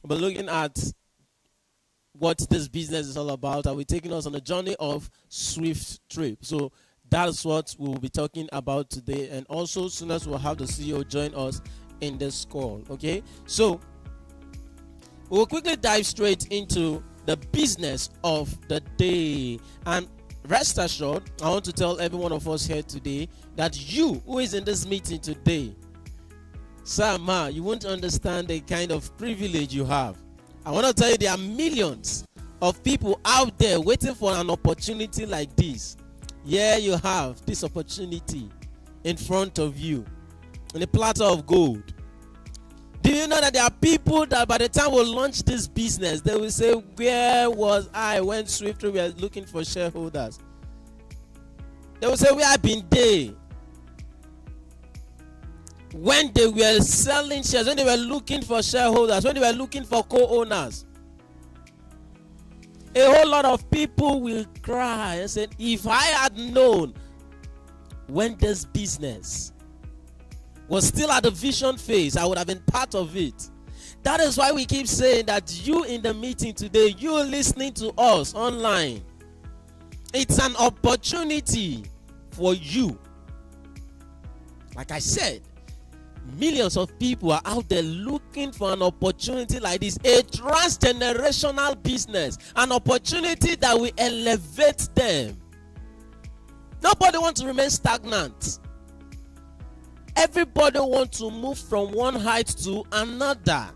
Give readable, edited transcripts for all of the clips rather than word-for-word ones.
We'll be looking at what this business is all about. I'll be taking us on a journey of SWIFTtrip. So that's what we'll be talking about today. And also, soon as we'll have the CEO join us in this call. Okay, so we'll quickly dive straight into the business of the day. And rest assured, I want to tell every one of us here today that you who is in this meeting today, sir, ma, you won't understand the kind of privilege you have. I want to tell you there are millions of people out there waiting for an opportunity like this. Yeah, you have this opportunity in front of you in a platter of gold. Do you know that there are people that by the time we launch this business, they will say, where was I when SWIFTtrip were looking for shareholders? They will say, where have been they? When they were selling shares, when they were looking for shareholders, when they were looking for co-owners. A whole lot of people will cry and say, if I had known when this business was still at the vision phase, I would have been part of it. That is why we keep saying that you in the meeting today, you listening to us online, it's an opportunity for you. Like I said, millions of people are out there looking for an opportunity like this, a transgenerational business, an opportunity that will elevate them. Nobody wants to remain stagnant. Everybody wants to move from one height to another.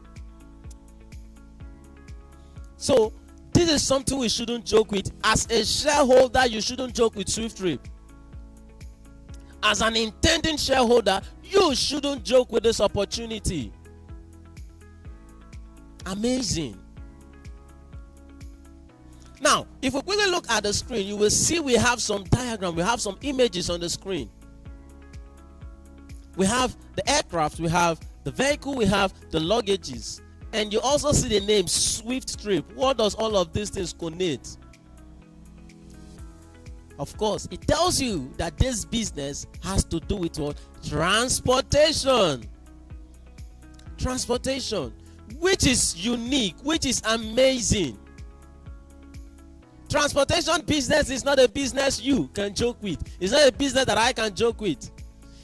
So this is something we shouldn't joke with. As a shareholder, you shouldn't joke with SWIFTtrip. As an intending shareholder, you shouldn't joke with this opportunity. Amazing. Now, if we quickly look at the screen, you will see we have some diagram, we have some images on the screen. We have the aircraft, we have the vehicle, we have the luggages. And you also see the name SWIFTtrip. What does all of these things connect? Of course, it tells you that this business has to do with what? Transportation. Transportation, which is unique, which is amazing. Transportation business is not a business you can joke with. It's not a business that I can joke with.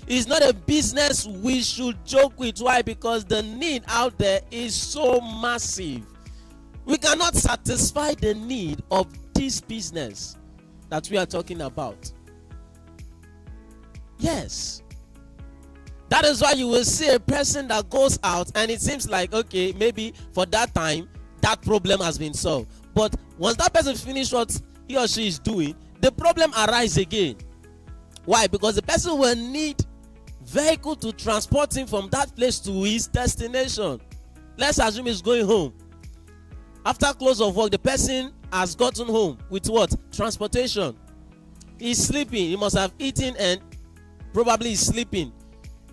It's not a business we should joke with. Why? Because the need out there is so massive. We cannot satisfy the need of this business that we are talking about. Yes. That is why you will see a person that goes out and it seems like, okay, maybe for that time, that problem has been solved. But once that person finishes what he or she is doing, the problem arises again. Why? Because the person will need vehicle to transport him from that place to his destination. Let's assume he's going home. After close of work, the person has gotten home with what? Transportation. He's sleeping. He must have eaten and probably is sleeping.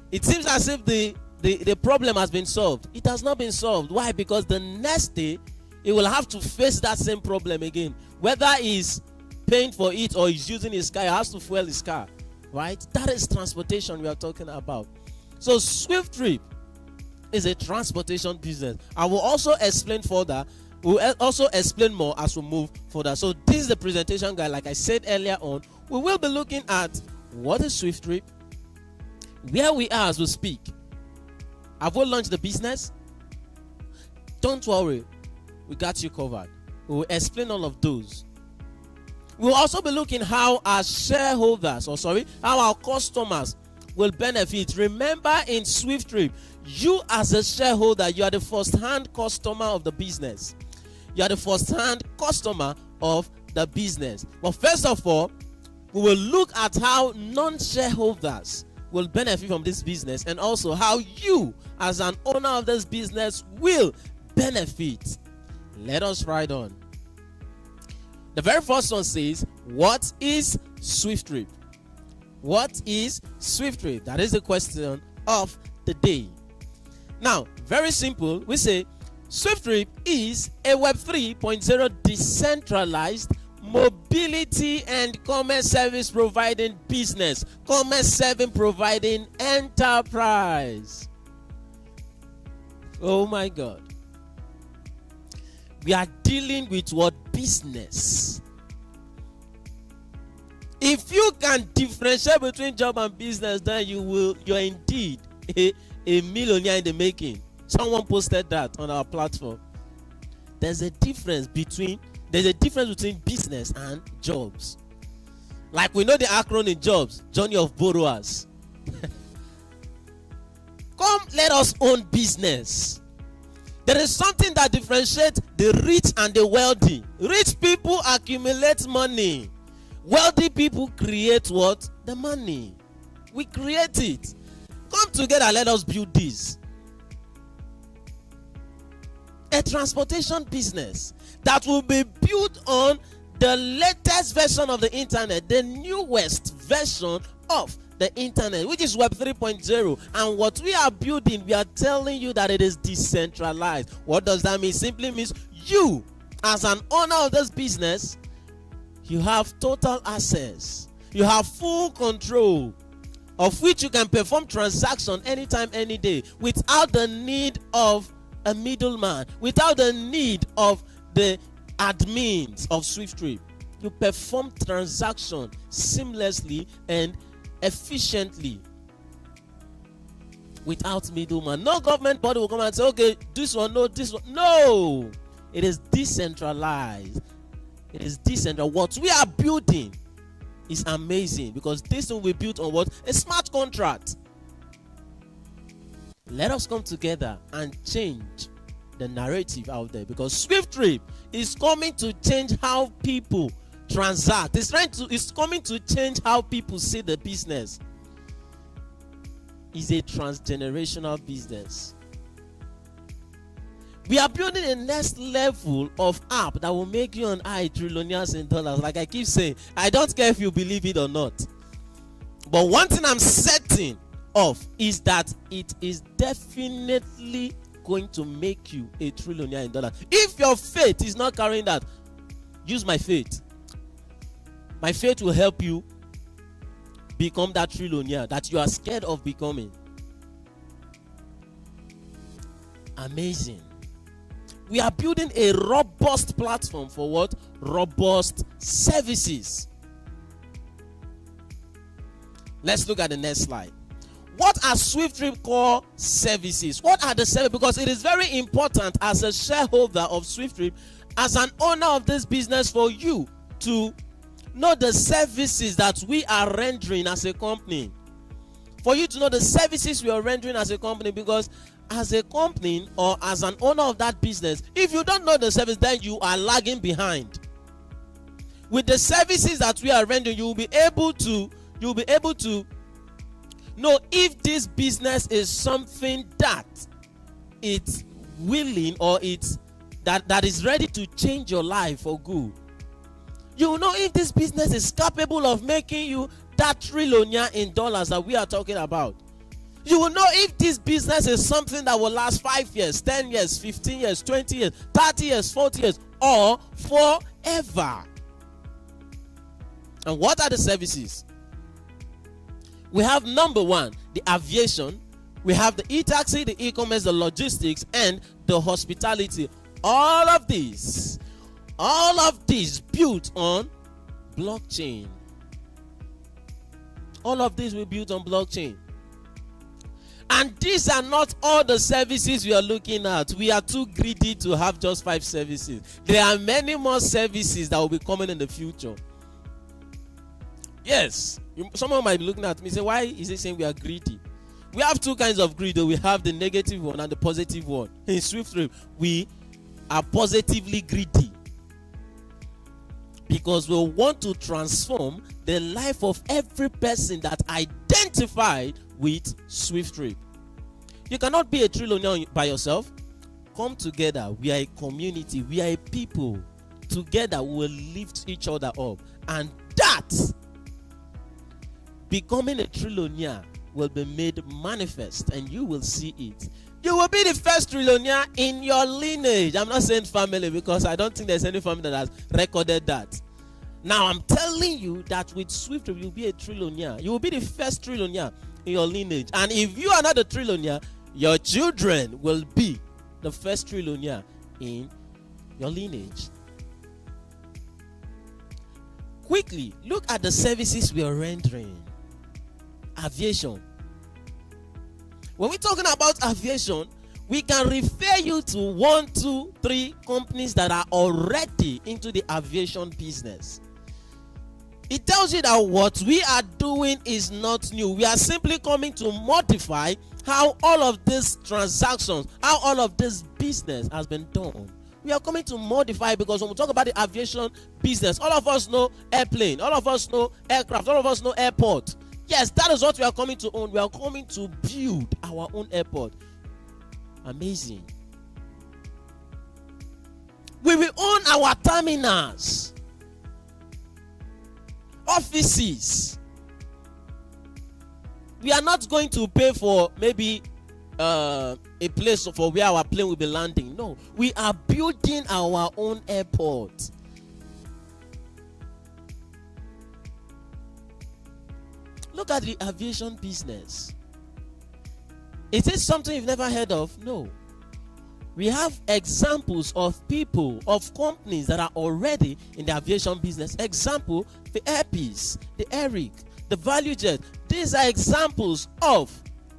It seems as if the problem has been solved. It has not been solved. Why? Because the next day, he will have to face that same problem again. Whether he's paying for it or he's using his car, he has to fuel his car. Right? That is transportation we are talking about. So SWIFTtrip is a transportation business. I will also explain further. We'll also explain more as we move further. So this is the presentation guide. Like I said earlier on, we will be looking at what is SWIFTtrip, where we are as we speak. Have we launched the business? Don't worry, we got you covered. We will explain all of those. We'll also be looking how our shareholders, how our customers will benefit. Remember, in SWIFTtrip, you as a shareholder, you are the first-hand customer of the business. You are the first-hand customer of the business. But first of all, we will look at how non-shareholders will benefit from this business, and also how you as an owner of this business will benefit. Let us ride on. The very first one says, what is SWIFTtrip? What is SWIFTtrip? That is the question of the day. Now, very simple. We say SWIFTtrip is a Web 3.0 decentralized mobility and commerce service providing business. Commerce service providing enterprise. Oh my God. We are dealing with what? Business. If you can differentiate between job and business, then you're indeed a millionaire in the making. Someone posted that on our platform. There's a difference between business and jobs. Like we know the acronym jobs, journey of borrowers. Come, let us own business. There is something that differentiates the rich and the wealthy. Rich people accumulate money. Wealthy people create what? The money. We create it. Come together, let us build this. A transportation business that will be built on the latest version of the internet, the newest version of the internet, which is Web 3.0. And what we are building, we are telling you that it is decentralized. What does that mean? Simply means you, as an owner of this business, you have total access. You have full control of which you can perform transaction anytime, any day, without the need of a middleman, without the need of the admins of SWIFTtrip. You perform transaction seamlessly and efficiently without middleman. No government body will come and say, okay, this one, no, this one. No, it is decentralized. It is decentralized. What we are building is amazing because this will be built on what? A smart contract. Let us come together and change the narrative out there, because SWIFTtrip is coming to change how people transact. It's coming to change how people see the business. It's a transgenerational business. We are building a next level of app that will make you and I trillionaires in dollars. Like I keep saying, I don't care if you believe it or not. But one thing I'm certain of is that it is definitely going to make you a trillionaire in dollars. If your faith is not carrying that, use my faith. My faith will help you become that trillionaire that you are scared of becoming. Amazing. We are building a robust platform for what? Robust services. Let's look at the next slide. What are SWIFTtrip core services? What are the services? Because it is very important as a shareholder of SWIFTtrip, as an owner of this business, for you to know the services that we are rendering as a company. For you to know the services we are rendering as a company, because as a company or as an owner of that business, if you don't know the service, then you are lagging behind. With the services that we are rendering, you'll be able to know if this business is something that it's willing or it's that is ready to change your life for good. You will know if this business is capable of making you that trillionaire in dollars that we are talking about. You will know if this business is something that will last 5 years, 10 years, 15 years, 20 years, 30 years, 40 years, or forever. And what are the services? We have number one, the aviation. We have the e-taxi, the e-commerce, the logistics, and the hospitality. All of these built on blockchain. All of these will be built on blockchain. And these are not all the services we are looking at. We are too greedy to have just 5 services. There are many more services that will be coming in the future. Yes, someone might be looking at me and say, why is he saying we are greedy? We have 2 kinds of greed. We have the negative one and the positive one. In SWIFTtrip, we are positively greedy because we want to transform the life of every person that identified with SWIFTtrip. You cannot be a trillionaire by yourself. Come together. We are a community. We are a people. Together we will lift each other up. And that, becoming a trillionaire, will be made manifest and you will see it. You will be the first trillionaire in your lineage. I'm not saying family because I don't think there's any family that has recorded that. Now I'm telling you that with SWIFTtrip you'll be a trillionaire. You will be the first trillionaire in your lineage. And if you are not a trillionaire, your children will be the first trillionaire in your lineage. Quickly, look at the services we are rendering. Aviation. When we're talking about aviation, we can refer you to 1, 2, 3 companies that are already into the aviation business. It tells you that what we are doing is not new. We are simply coming to modify how all of these transactions, how all of this business has been done. We are coming to modify, because when we talk about the aviation business, all of us know airplane, all of us know aircraft, all of us know airport. Yes, that is what we are coming to own. We are coming to build our own airport. Amazing. We will own our terminals, offices. We are not going to pay for maybe a place for where our plane will be landing. No, we are building our own airport. Look at the aviation business. Is it something you've never heard of? No. We have examples of people, of companies that are already in the aviation business. Example, the Airpeace, the Eric, the ValueJet. These are examples of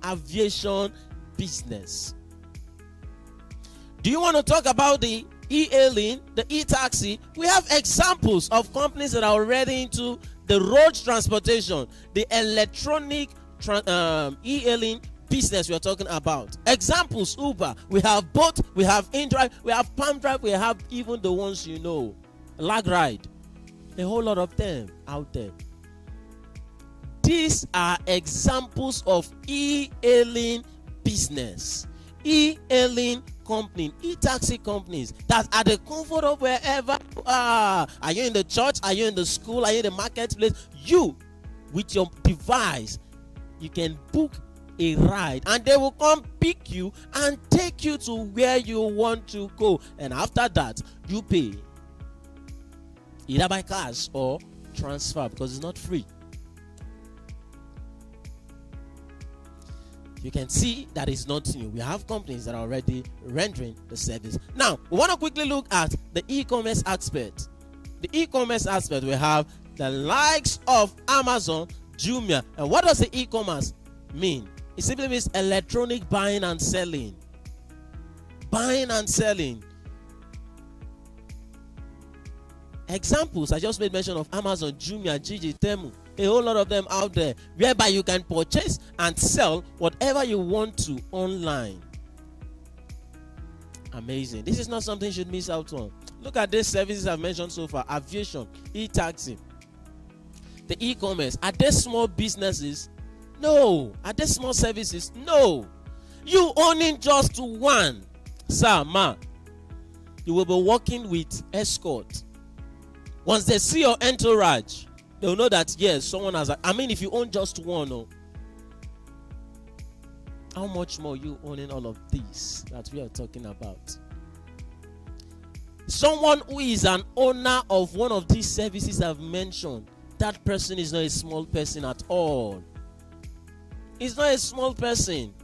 aviation business. Do you want to talk about the e-hailing, the e-taxi? We have examples of companies that are already into the road transportation, the electronic e-hailing business we are talking about. Examples: Uber, we have Bolt, we have InDrive, we have PalmDrive, we have even the ones you know, LagRide, a whole lot of them out there. These are examples of e-hailing business, e-hailing company, e-taxi companies that are the comfort of wherever you are. Are you in the church? Are you in the school? Are you in the marketplace? You, with your device, you can book a ride and they will come pick you and take you to where you want to go, and after that you pay either by cash or transfer, because it's not free. You can see that it's not new. We have companies that are already rendering the service. Now we want to quickly look at the e-commerce aspect. The e-commerce aspect, we have the likes of Amazon, Jumia. And what does the e-commerce mean? It simply means electronic buying and selling. Buying and selling. Examples, I just made mention of Amazon, Jumia, Gigi, Temu, a whole lot of them out there, whereby you can purchase and sell whatever you want to online. Amazing. This is not something you should miss out on. Look at these services I've mentioned so far: aviation, e-taxi, the e-commerce. Are they small businesses? No. Are they small services? No. You owning just one, sir, ma, you will be working with escort. Once they see your entourage, they'll know that yes, someone has if you own just one, oh, how much more you owning all of these that we are talking about? Someone who is an owner of one of these services I've mentioned, that person is not a small person at all. It's not a small person.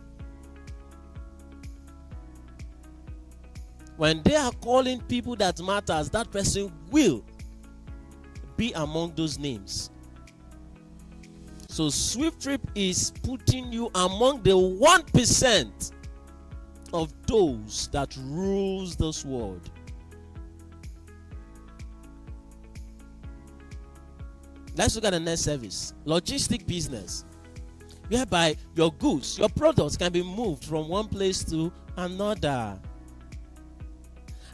When they are calling people that matters, that person will be among those names. So SWIFTtrip is putting you among the 1% of those that rules this world. Let's look at the next service: logistic business, whereby your goods, your products can be moved from one place to another.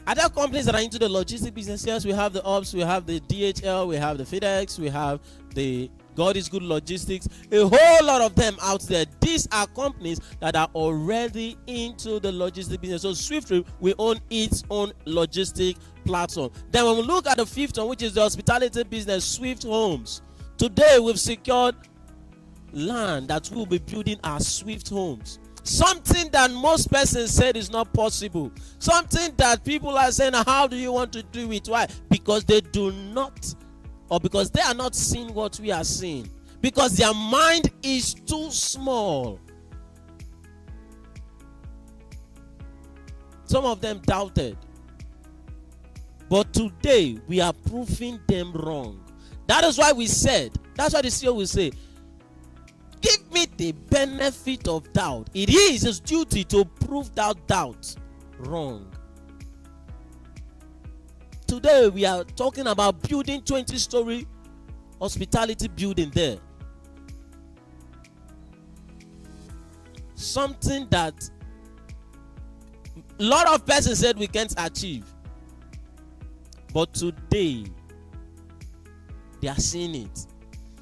Other companies that are into the logistic business, yes, we have the OBS, we have the DHL, we have the FedEx, we have the God is Good Logistics, a whole lot of them out there. These are companies that are already into the logistic business. So SWIFTtrip will own its own logistic platform. Then when we look at the fifth one, which is the hospitality business, Swift Homes. Today we've secured land that we'll be building our Swift Homes. Something that most persons said is not possible. Something that people are saying, how do you want to do it? Why? Because they do not, or because they are not seeing what we are seeing. Because their mind is too small. Some of them doubted. today we are proving them wrong. That is why we said, that's why the CEO will say, give me the benefit of doubt. It is his duty to prove that doubt wrong. Today we are talking about building 20-story hospitality building there. Something that a lot of persons said we can't achieve. But today, they are seeing it.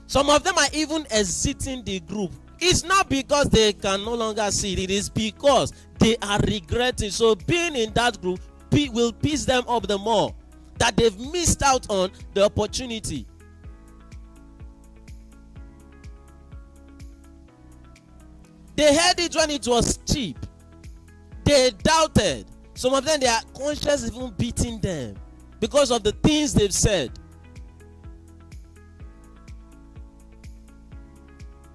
Some of them are even exiting the group. It's not because they can no longer see it. It is because they are regretting. So being in that group will piss them up the more, that they've missed out on the opportunity. They heard it when it was cheap. They doubted. Some of them, their conscience even beating them because of the things they've said.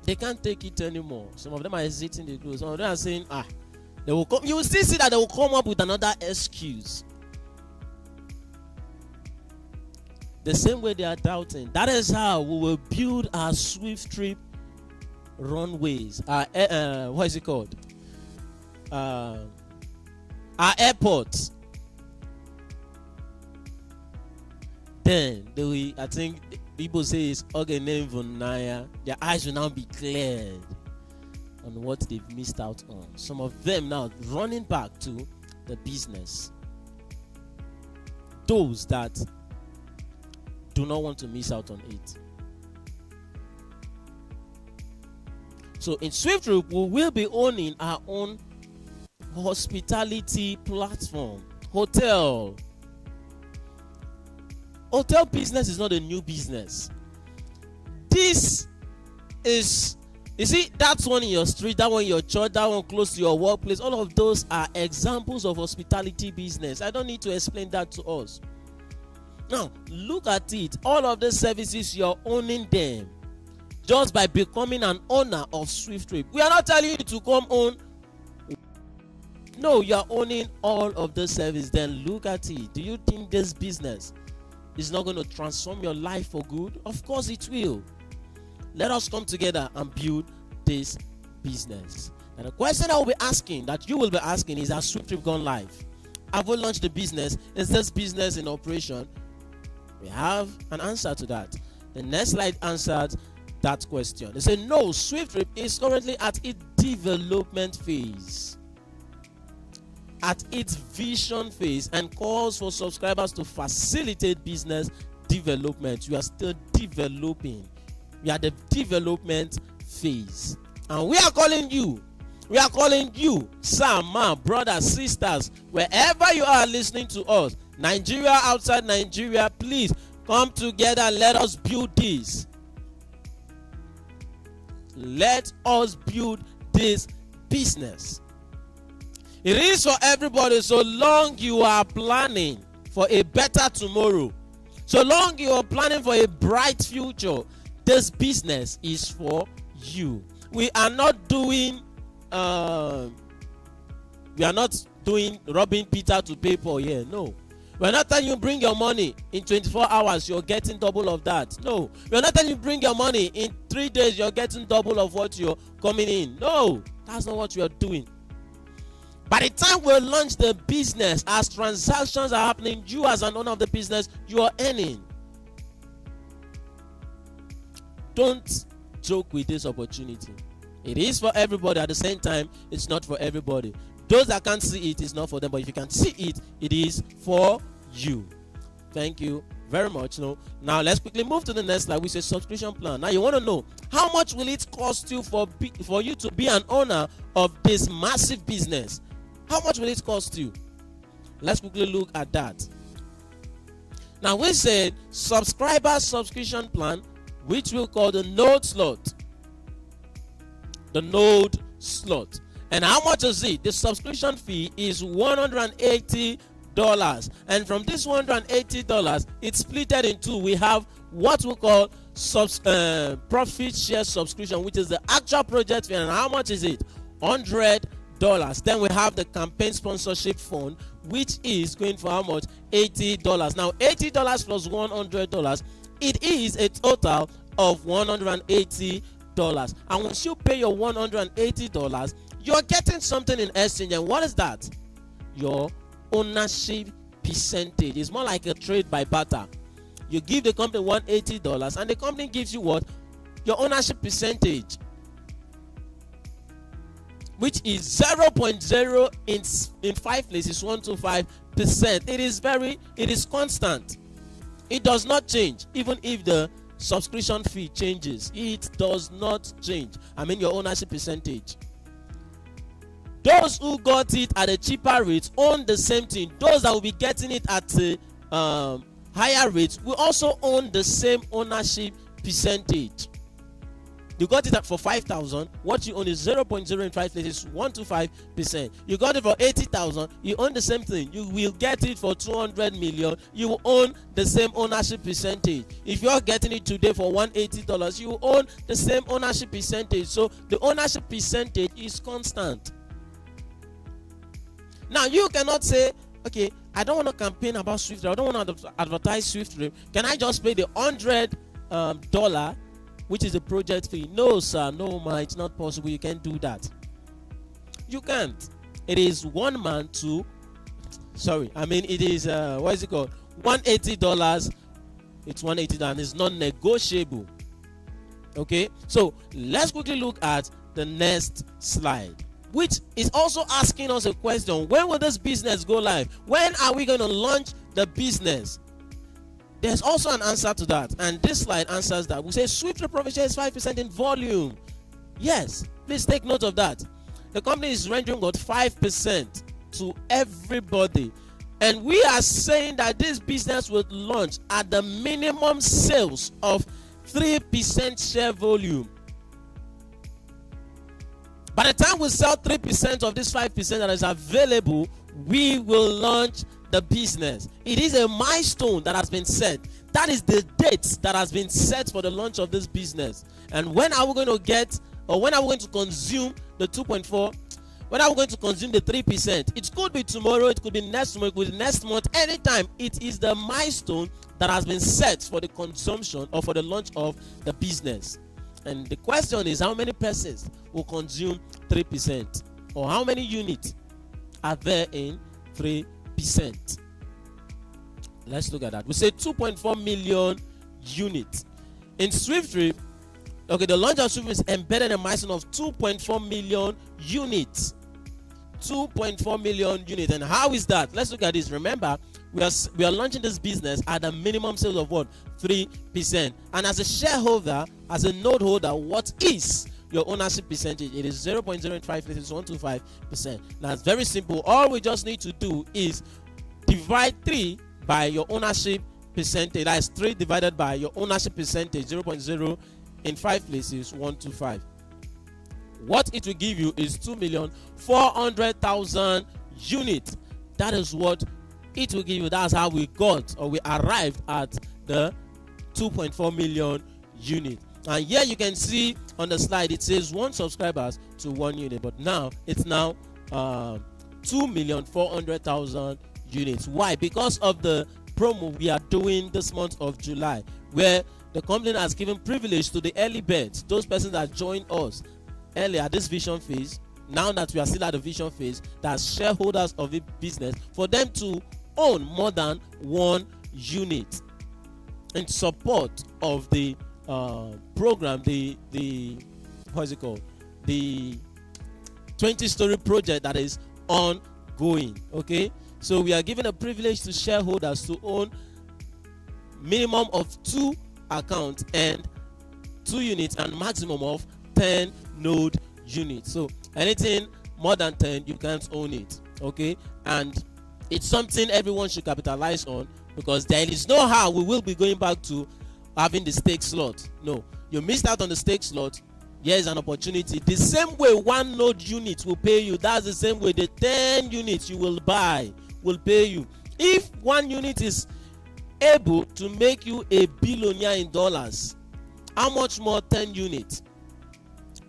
They can't take it anymore. Some of them are exiting the group. Some of them are saying, they will come. You will still see that they will come up with another excuse. The same way they are doubting. That is how we will build our SWIFTtrip runways. What is it called? Our airports. Then they will, I think people say it's Ogenevunaya. Their eyes will now be cleared on what they've missed out on. Some of them now running back to the business. Those that do not want to miss out on it. So in SWIFTtrip, we will be owning our own hospitality platform. Hotel business is not a new business. This is, you see, that's one in your street, that one in your church, that one close to your workplace. All of those are examples of hospitality business. I don't need to explain that to us. Now, look at it. All of the services, you're owning them just by becoming an owner of SWIFTtrip. We are not telling you to come own. No, you are owning all of the service. Then look at it. Do you think this business is not going to transform your life for good? Of course it will. Let us come together and build this business. And the question I will be asking, that you will be asking, is, has SWIFTtrip gone live? Have we launched the business? Is this business in operation? We have an answer to that. The next slide answered that question. They say, no, SWIFTtrip is currently at its development phase, at its vision phase, and calls for subscribers to facilitate business development. You are still developing. We are the development phase. And we are calling you. We are calling you, sir, ma, brothers, sisters, wherever you are listening to us, Nigeria, outside Nigeria, please come together. Let us build this. Let us build this business. It is for everybody, so long you are planning for a better tomorrow, so long you are planning for a bright future, this business is for you. We are not doing robbing Peter to pay Paul here. No. We're not telling you bring your money in 24 hours, you're getting double of that. No. We're not telling you bring your money in 3 days, you're getting double of what you're coming in. No. That's not what we are doing. By the time we launch the business, as transactions are happening, you as an owner of the business, you are earning. Don't joke with this opportunity. It is for everybody. At the same time, it's not for everybody. Those that can't see it, is not for them. But if you can see it, it is for you. Thank you very much. Now let's quickly move to the next slide, which is subscription plan. Now you want to know, how much will it cost you for you to be an owner of this massive business? How much will it cost you? Let's quickly look at that. Now we said subscriber subscription plan, which we'll call the node slot. The node slot. And how much is it? The subscription fee is $180. And from this $180, it's split in two. We have what we call profit share subscription, which is the actual project fee. And how much is it? $100. Then we have the campaign sponsorship fund, which is going for how much? $80. Now $80 plus $100, it is a total of $180. And once you pay your $180, you're getting something in exchange. And what is that? Your ownership percentage. It's more like a trade by barter. You give the company $180 and the company gives you what? Your ownership percentage, which is 0.0 in 5 places 125%. It is constant. It does not change. Even if the subscription fee changes, it does not change. I mean your ownership percentage. Those who got it at a cheaper rate own the same thing. Those that will be getting it at a higher rate will also own the same ownership percentage. You got it for 5,000. What you own is 0.0 in 5 places 125%. You got it for 80,000. You own the same thing. You will get it for 200 million. You will own the same ownership percentage. If you are getting it today for $180, you will own the same ownership percentage. So the ownership percentage is constant. Now you cannot say, okay, I don't want to campaign about SWIFTtrip. I don't want to advertise SWIFTtrip. Can I just pay the $100? Which is a project fee? No, sir. No, ma. It's not possible. You can't do that. You can't. It is one man to. Sorry, I mean it is. What is it called? $180. It's $180 and it's non-negotiable. Okay. So let's quickly look at the next slide, which is also asking us a question: when will this business go live? When are we going to launch the business? There's also an answer to that, and this slide answers that. We say SWIFTtrip profit share is 5% in volume. Yes, please take note of that. The company is rendering what 5% to everybody, and we are saying that this business will launch at the minimum sales of 3% share volume. By the time we sell 3% of this 5% that is available, we will launch the business. It is a milestone that has been set. That is the date that has been set for the launch of this business. And when are we going to get, or when are we going to consume the 2.4? When are we going to consume the 3%? It could be tomorrow, it could be next month, it could be next month, anytime. It is the milestone that has been set for the consumption or for the launch of the business. And the question is, how many persons will consume 3%? Or how many units are there in 3%? Let's look at that. We say 2.4 million units. In SWIFTtrip, okay, the launch of SWIFTtrip is embedded in a milestone of 2.4 million units. 2.4 million units. And how is that? Let's look at this. Remember, we are launching this business at a minimum sales of what? 3%. And as a shareholder, as a note holder, what is your ownership percentage? It is 0.085 places 125%. Now it's very simple. All we just need to do is divide 3 by your ownership percentage. That is 3 divided by your ownership percentage, 0.0 in 5 places 125. What it will give you is 2,400,000 units. That is what it will give you. That's how we got, or we arrived at the 2.4 million units. And here you can see on the slide it says 1 subscribers to 1 unit, but now it's now 2,400,000 units. Why? Because of the promo we are doing this month of July, where the company has given privilege to the early birds, those persons that joined us earlier at this vision phase. Now that we are still at the vision phase, that's shareholders of the business, for them to own more than 1 unit in support of the program, the what is it called, the 20-story project that is ongoing. Okay, so we are giving a privilege to shareholders to own minimum of 2 accounts and 2 units and maximum of 10 node units. So anything more than 10, you can't own it. Okay, and it's something everyone should capitalize on, because there is no how we will be going back to having the stake slot. No, you missed out on the stake slot. Here is an opportunity. The same way 1 node unit will pay you, that's the same way the 10 units you will buy will pay you. If 1 unit is able to make you a billionaire in dollars, how much more 10 units?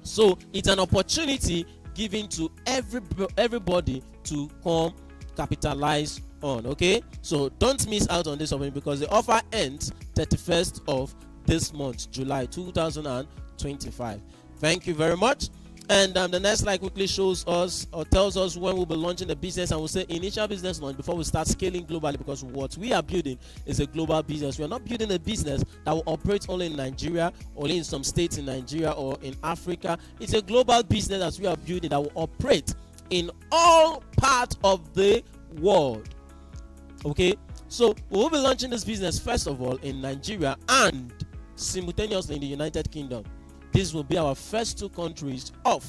So it's an opportunity given to everybody to come capitalize on. Okay, so don't miss out on this opportunity because the offer ends 31st of this month, July 2025. Thank you very much. And the next slide quickly shows us or tells us when we'll be launching the business, and we'll say initial business launch before we start scaling globally, because what we are building is a global business. We are not building a business that will operate only in Nigeria, only in some states in Nigeria or in Africa. It's a global business that we are building that will operate in all parts of the world. Okay, so we'll be launching this business first of all in Nigeria and simultaneously in the United Kingdom. This will be our first 2 countries of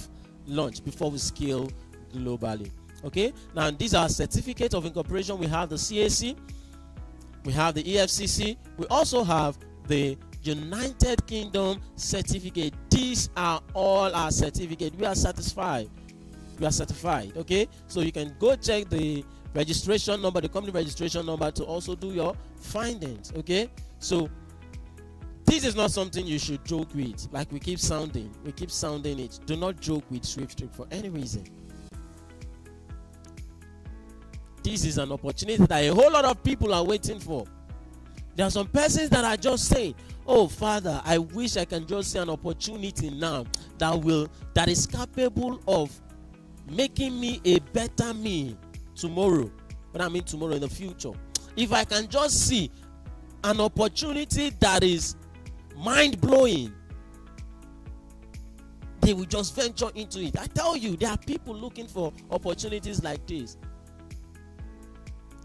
launch before we scale globally. Okay, now these are certificates of incorporation. We have the CAC, we have the EFCC, we also have the United Kingdom certificate. These are all our certificates. We are satisfied. We are certified. Okay, so you can go check the registration number, the company registration number, to also do your findings. Okay, so this is not something you should joke with. Like we keep sounding it. Do not joke with SWIFTtrip for any reason. This is an opportunity that a whole lot of people are waiting for. There are some persons that are just saying, oh Father, I wish I can just see an opportunity now that is capable of making me a better me tomorrow. But I mean tomorrow, in the future. If I can just see an opportunity that is mind-blowing, they will just venture into it. I tell you, there are people looking for opportunities like this,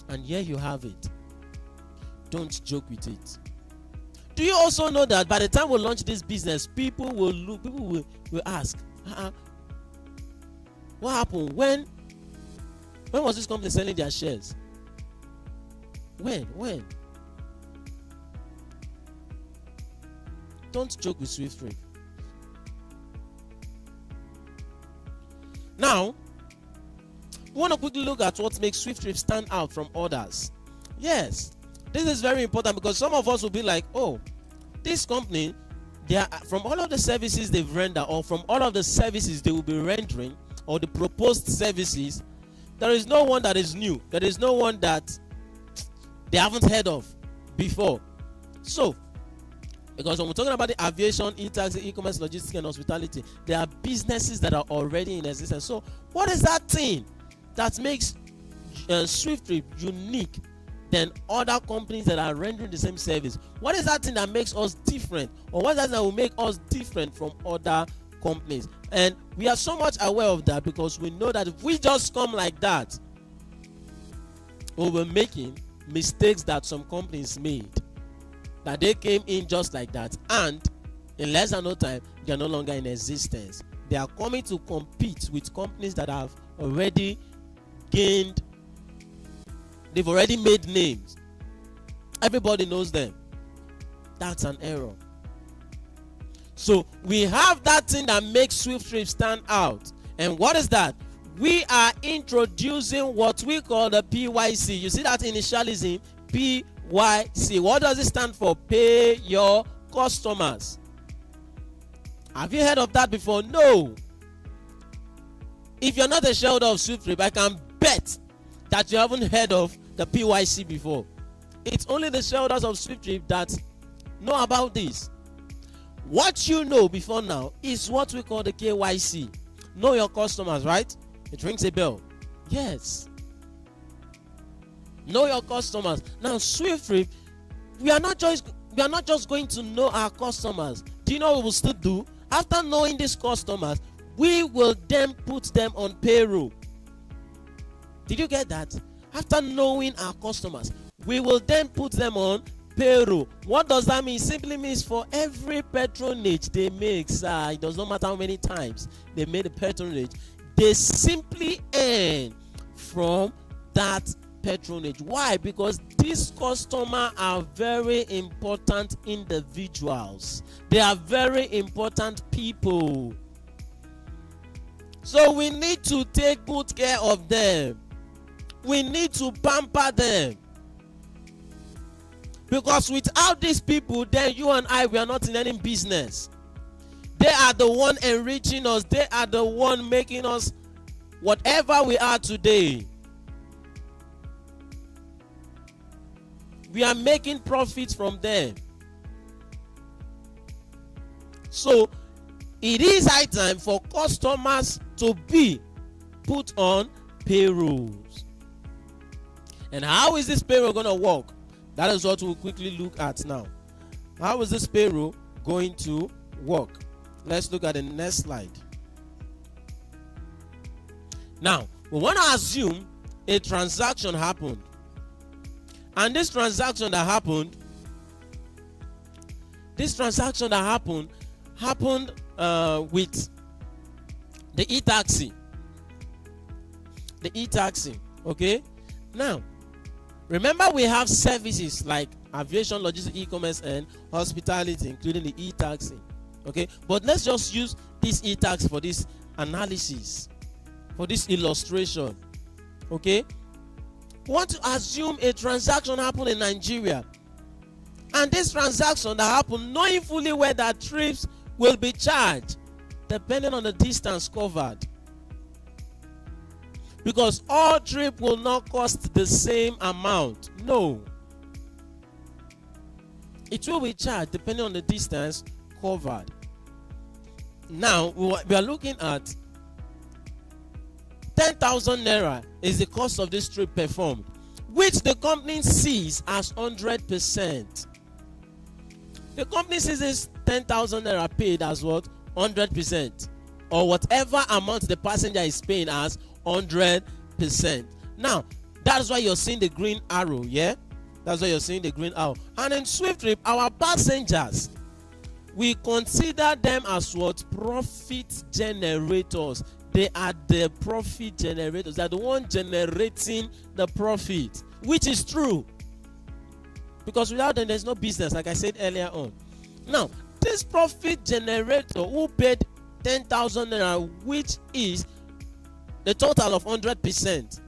and here you have it. Don't joke with it. Do you also know that by the time we launch this business, people will ask, what happened? When was this company selling their shares? When? Don't joke with SWIFTtrip. Now, we want to quickly look at what makes SWIFTtrip stand out from others. Yes, this is very important because some of us will be like, oh, this company, they are, from all of the services they've rendered, or from all of the services they will be rendering, or the proposed services, there is no one that is new. There is no one that they haven't heard of before. So, because when we're talking about the aviation, e-taxi, e-commerce, logistics, and hospitality, there are businesses that are already in existence. So what is that thing that makes SWIFTtrip unique than other companies that are rendering the same service? What is that thing that makes us different? Or what is that will make us different from other companies? And we are so much aware of that because we know that if we just come like that, we'll be making mistakes that some companies made. That they came in just like that, and in less than no time they are no longer in existence. They are coming to compete with companies that have already gained, they've already made names. Everybody knows them. That's an error. So we have that thing that makes SWIFTtrip stand out. And what is that? We introducing what we call the PYC. You see that initialism, PYC. What does it stand for? Pay your customers. Have you heard of that before? No. If you're not a shareholder of SWIFTtrip, I can bet that you haven't heard of the PYC before. It's only the shareholders of SWIFTtrip that know about this. What you know before now is what we call the KYC. Know your customers, right? It rings a bell. Yes. Know your customers. Now, SWIFTtrip, we are not just going to know our customers. Do you know what we will still do? After knowing these customers, we will then put them on payroll. Did you get that? After knowing our customers, we will then put them on payroll. What does that mean? It simply means for every patronage they make, it does not matter how many times they made a patronage, they simply earn from that patronage. Why? Because these customers are very important individuals. They are very important people. So we need to take good care of them. We need to pamper them. Because without these people, then you and I, we are not in any business. They are the one enriching us. They are the one making us whatever we are today. We are making profits from them. So it is high time for customers to be put on payrolls. And how is this payroll going to work? That is what we'll quickly look at now. How is this payroll going to work? Let's look at the next slide. Now, we want to assume a transaction happened. And this transaction that happened with the e-taxi. The e-taxi, okay? Now, remember we have services like aviation, logistics, e-commerce, and hospitality, including the e-taxi, okay? But let's just use this e-taxi for this analysis, for this illustration, okay? We want to assume a transaction happened in Nigeria. And this transaction that happened, knowing fully well that trips will be charged depending on the distance covered. Because all trips will not cost the same amount. No. It will be charged depending on the distance covered. Now, we are looking at 10,000 naira is the cost of this trip performed, which the company sees as 100%. The company sees this 10,000 naira paid as what? 100%. Or whatever amount the passenger is paying as 100%. Now, that's why you're seeing the green arrow, yeah? That's why you're seeing the green arrow. And in SWIFTtrip, our passengers, we consider them as what? Profit generators. They are the profit generators. They are the one generating the profit, which is true. Because without them, there's no business, like I said earlier on. Now, this profit generator who paid 10,000 naira, which is the total of 100%,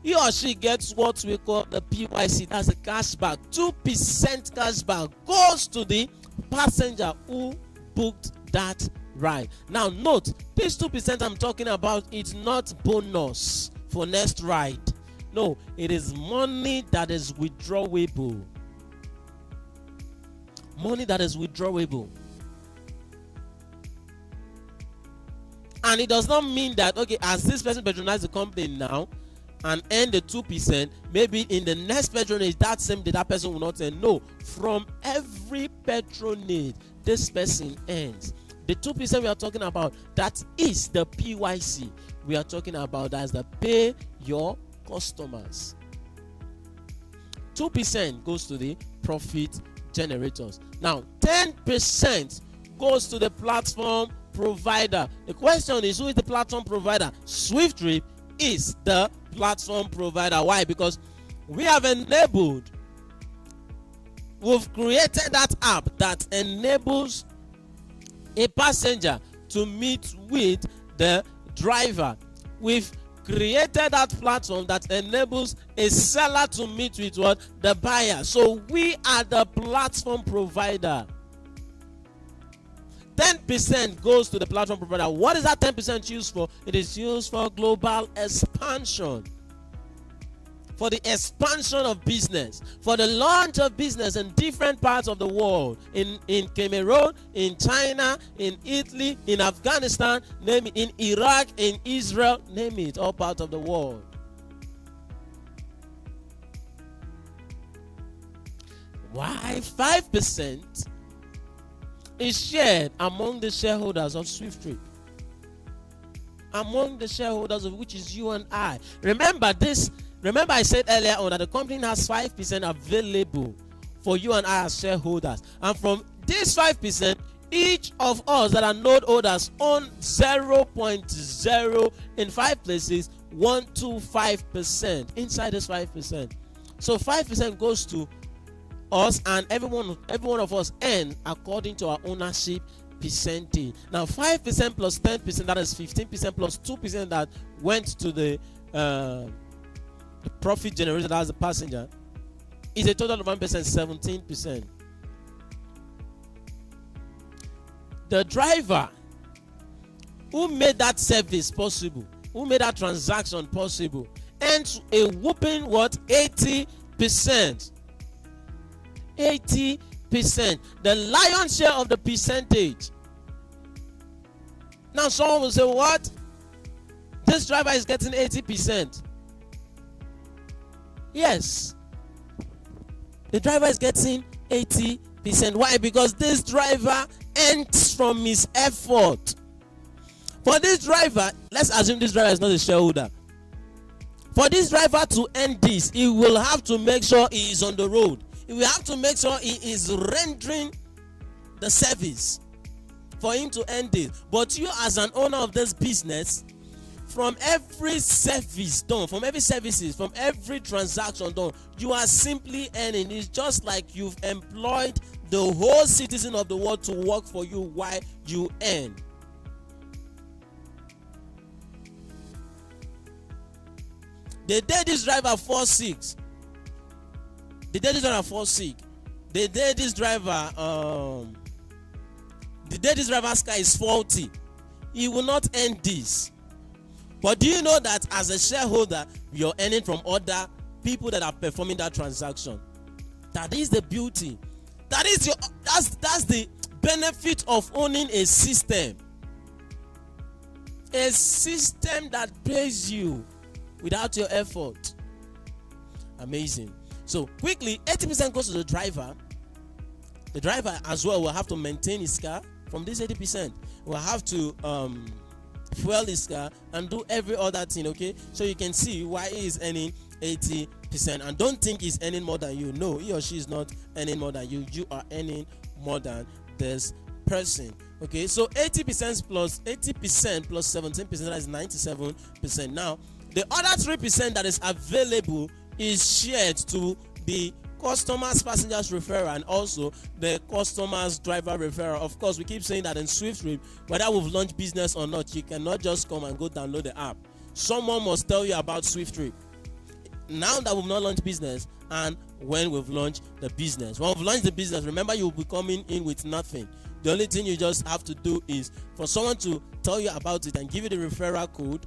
he or she gets what we call the PYC, that's the cashback. 2% cashback goes to the passenger who booked that ride. Now, note, this 2% I'm talking about is not bonus for next ride. No, it is money that is withdrawable. Money that is withdrawable. And it does not mean that, okay, as this person patronizes the company now and earn the 2%, maybe in the next patronage, that same day, that person will not earn. No, from every patronage, this person earns. The 2% we are talking about, that is the PYC. We are talking about that is the pay your customers. 2% goes to the profit generators. Now, 10% goes to the platform provider. The question is, who is the platform provider? SWIFTtrip is the platform provider. Why? Because we have enabled, we've created that app that enables a passenger to meet with the driver. We've created that platform that enables a seller to meet with what? The buyer. So we are the platform provider. 10% goes to the platform provider. What is that 10% used for? It is used for global expansion. For the expansion of business, for the launch of business in different parts of the world, in Cameroon, in China, in Italy, in Afghanistan, name it, in Iraq, in Israel, name it, all parts of the world. Why 5% is shared among the shareholders of SWIFTtrip? Among the shareholders of which is you and I. Remember I said earlier on that the company has 5% available for you and I as shareholders. And from this 5%, each of us that are node holders own 0.0 in 5 places, 125% inside this 5%. So 5% goes to us, and every one of us earn according to our ownership percentage. Now 5% plus 10%, that is 15%, plus 2% that went to the profit generated as a passenger, is a total of 1%, 17%. The driver who made that service possible, who made that transaction possible, earns a whopping what? 80%. 80%. The lion's share of the percentage. Now someone will say, what? This driver is getting 80%. Yes. The driver is getting 80%. Why? Because this driver earns from his effort. For this driver, let's assume this driver is not a shareholder. For this driver to earn this, he will have to make sure he is on the road. He will have to make sure he is rendering the service for him to earn this. But you, as an owner of this business, from every service done, from every services, from every transaction done, you are simply earning. It's just like you've employed the whole citizen of the world to work for you while you earn. The day this driver falls sick, the day this driver falls sick, the day this driver's car is faulty, he will not earn this. But do you know that as a shareholder, you're earning from other people that are performing that transaction? That is the beauty. That's the benefit of owning a system. A system that pays you without your effort. Amazing. So quickly, 80% goes to the driver. The driver as well will have to maintain his car from this 80%. Will have to fuel his car and do every other thing, okay? So you can see why he is earning 80%. And don't think he's earning more than you. No, he or she is not earning more than you. You are earning more than this person. Okay, so 80% plus 80% plus 17%, that is 97%. Now, the other 3% that is available is shared to the customer's passengers referral and also the customer's driver referral. Of course, we keep saying that in SWIFTtrip, whether we've launched business or not, you cannot just come and go download the app. Someone must tell you about SWIFTtrip. Now that we've not launched business and when we've launched the business. When we've launched the business, remember, you'll be coming in with nothing. The only thing you just have to do is for someone to tell you about it and give you the referral code,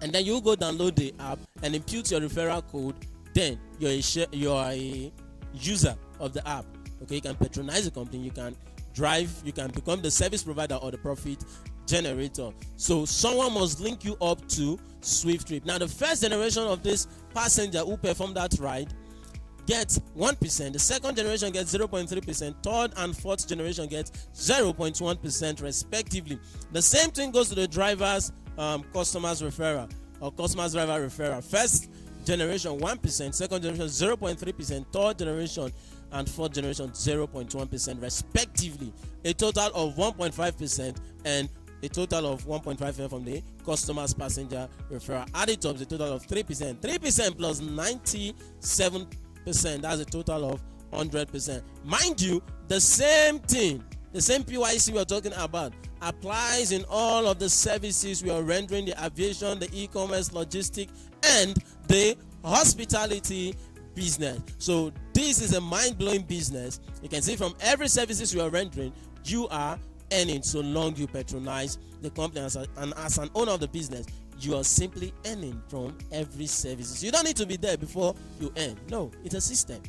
and then you go download the app and impute your referral code. Then you're a user of the app. Okay, you can patronize the company, you can drive, you can become the service provider or the profit generator. So someone must link you up to SWIFTtrip. Now, the first generation of this passenger who performed that ride gets 1%, the second generation gets 0.3%, third and fourth generation gets 0.1% respectively. The same thing goes to the driver's customers referral or customers driver referral. First generation 1%, second generation 0.3%, third generation and fourth generation 0.1% respectively. A total of 1.5% and a total of 1.5% from the customer's passenger referral. Add it up, the total of 3%. 3% plus 97%, that's a total of 100%. Mind you, the same thing, the same PYC we are talking about applies in all of the services we are rendering: the aviation, the e-commerce, logistic, and the hospitality business. So this is a mind-blowing business. You can see from every services you are rendering, you are earning so long you patronize the company and as an owner of the business, you are simply earning from every services. You don't need to be there before you earn. No, it's a system.